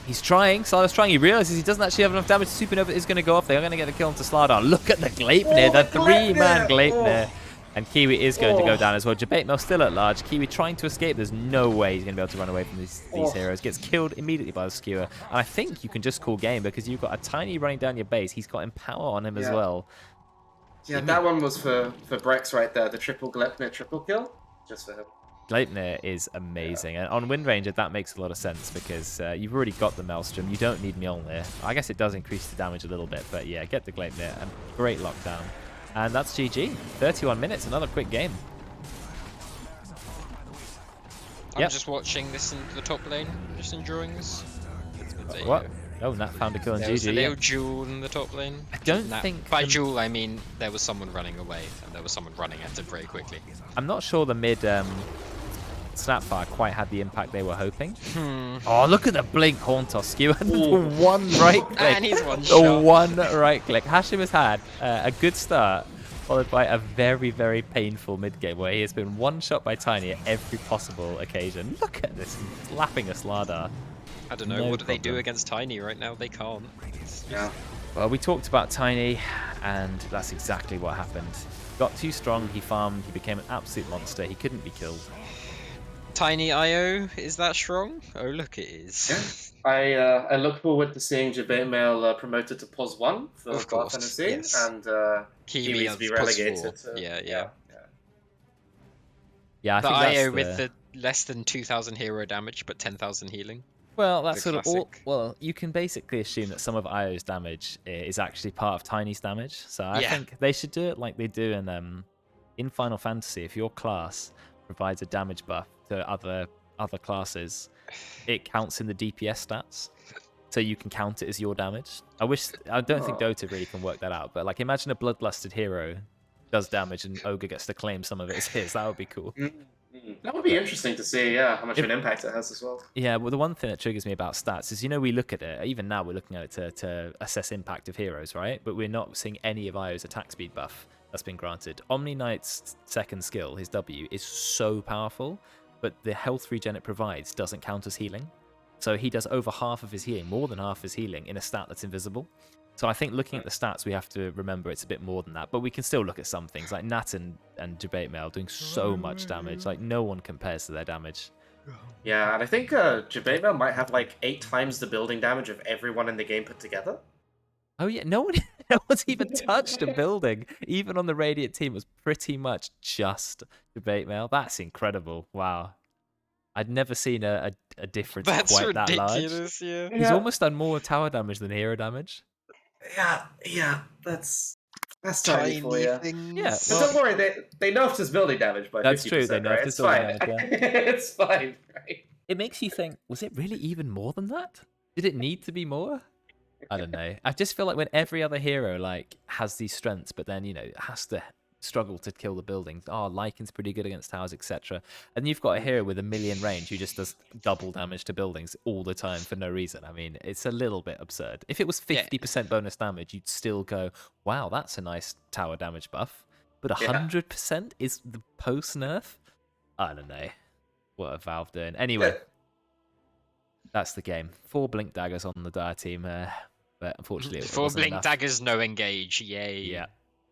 Speaker 1: He's trying. Slardar's trying. He realizes he doesn't actually have enough damage. Supernova is going to go off. They are going to get the kill onto Slardar. Look at the Gleipnir.
Speaker 3: Oh,
Speaker 1: The
Speaker 3: the
Speaker 1: 3-man
Speaker 3: Gleipnir.
Speaker 1: Gleipnir. And Kiwi is going to go
Speaker 3: Oh.
Speaker 1: down as well. Jabatemel still at large. Kiwi trying to escape. There's no way he's going to be able to run away from these
Speaker 3: Oh.
Speaker 1: heroes. Gets killed immediately by the skewer. And I think you can just call game because you've got a Tiny running down your base. He's got Empower on him as
Speaker 3: Yeah.
Speaker 1: well.
Speaker 3: Yeah, that one was for Brex right there. The triple Gleipnir triple kill. Just for him.
Speaker 1: Gleipnir is amazing, and on Wind Ranger that makes a lot of sense because you've already got the Maelstrom. You don't need Mjolnir. I guess it does increase the damage a little bit, but yeah, get the Gleipnir and great lockdown. And that's GG. 31 minutes, another quick game.
Speaker 5: I'm
Speaker 1: Yep.
Speaker 5: just watching this in the top lane, just enjoying this. There you
Speaker 1: What?
Speaker 5: go.
Speaker 1: Oh, Nat found a kill on
Speaker 5: There was a
Speaker 1: GG.
Speaker 5: little
Speaker 1: Yeah.
Speaker 5: duel in the top lane.
Speaker 1: I don't
Speaker 5: Nah,
Speaker 1: think
Speaker 5: by
Speaker 1: the-
Speaker 5: duel I mean there was someone running away, and there was someone running at it very quickly.
Speaker 1: I'm not sure the mid Snapfire quite had the impact they were hoping.
Speaker 5: Hmm.
Speaker 1: Oh, look at the blink Hauntos skew. One right click.
Speaker 5: And he's one
Speaker 1: The
Speaker 5: shot.
Speaker 1: one right click. Hashim has had a good start, followed by a very, very painful mid game where he has been one shot by Tiny at every possible occasion. Look at this, he's lapping a Slardar.
Speaker 5: I don't know,
Speaker 1: No
Speaker 5: what do they do
Speaker 1: problem.
Speaker 5: against Tiny right now? They can't. It's just-
Speaker 3: Yeah.
Speaker 1: Well, we talked about Tiny, and that's exactly what happened. Got too strong, he farmed, he became an absolute monster, he couldn't be killed.
Speaker 5: Tiny IO, is that strong? Oh, look, it is.
Speaker 3: Yeah. I look forward to seeing Jabate Mail promoted to POS 1 for
Speaker 5: Of
Speaker 3: Bar
Speaker 5: course,
Speaker 3: Tennessee,
Speaker 5: yes.
Speaker 3: and
Speaker 5: Kimi
Speaker 3: Kiwis be
Speaker 5: as
Speaker 3: relegated
Speaker 5: POS 4.
Speaker 3: to...
Speaker 5: Yeah.
Speaker 1: Yeah, I
Speaker 5: The
Speaker 1: think that's
Speaker 5: IO with the less than 2,000 hero damage but 10,000 healing.
Speaker 1: Well, that's
Speaker 5: The
Speaker 1: sort of all.
Speaker 5: classic.
Speaker 1: Well, you can basically assume that some of IO's damage is actually part of Tiny's damage. So I think they should do it like they do in Final Fantasy. If your class provides a damage buff to other classes, it counts in the DPS stats, so you can count it as your damage. I don't think
Speaker 3: Oh.
Speaker 1: Dota really can work that out, but like imagine a bloodlusted hero does damage and Ogre gets to claim some of it as his. That would be cool.
Speaker 3: That would be interesting to see, yeah, how much of
Speaker 1: If-
Speaker 3: an impact it has as well.
Speaker 1: Yeah, well, the one thing that triggers me about stats is, we look at it, even now we're looking at it to assess impact of heroes, right? But we're not seeing any of Io's attack speed buff that's been granted. Omni Knight's second skill, his W, is so powerful, but the health regen it provides doesn't count as healing. So he does over half of his healing, more than half his healing, in a stat that's invisible. So I think looking at the stats, we have to remember it's a bit more than that. But we can still look at some things, like Nat and Debate Mail doing so much damage. Like, no one compares to their damage.
Speaker 3: Yeah, and I think Jabate Mail might have like 8 times the building damage of everyone in the game put together.
Speaker 1: Oh yeah, no one's even touched a building. Even on the Radiant team, it was pretty much just Debate Mail. That's incredible. Wow. I'd never seen a difference
Speaker 5: That's
Speaker 1: quite that large.
Speaker 5: ridiculous, yeah.
Speaker 1: He's almost done more tower damage than hero damage.
Speaker 3: Yeah, that's tiny for you.
Speaker 5: things.
Speaker 1: Yeah,
Speaker 3: But don't worry, they nerfed his building damage by 50%,
Speaker 1: That's true, they nerfed
Speaker 3: right?
Speaker 1: his
Speaker 3: It's
Speaker 1: building
Speaker 3: fine.
Speaker 1: damage,
Speaker 3: It's fine, right?
Speaker 1: It makes you think, was it really even more than that? Did it need to be more? I don't know. I just feel like when every other hero like has these strengths, but then has to struggle to kill the buildings. Oh, Lycan's pretty good against towers, etc. And you've got a hero with 1,000,000 range who just does double damage to buildings all the time for no reason. I mean, it's a little bit absurd. If it was 50% bonus damage, you'd still go, "Wow, that's a nice tower damage buff." But 100% is the post nerf. I don't know. What are Valve doing? Anyway. That's the game. 4 Blink Daggers on the Dire team, but unfortunately it
Speaker 5: 4
Speaker 1: wasn't
Speaker 5: blink
Speaker 1: enough.
Speaker 5: daggers, no engage. Yay.
Speaker 1: Yeah.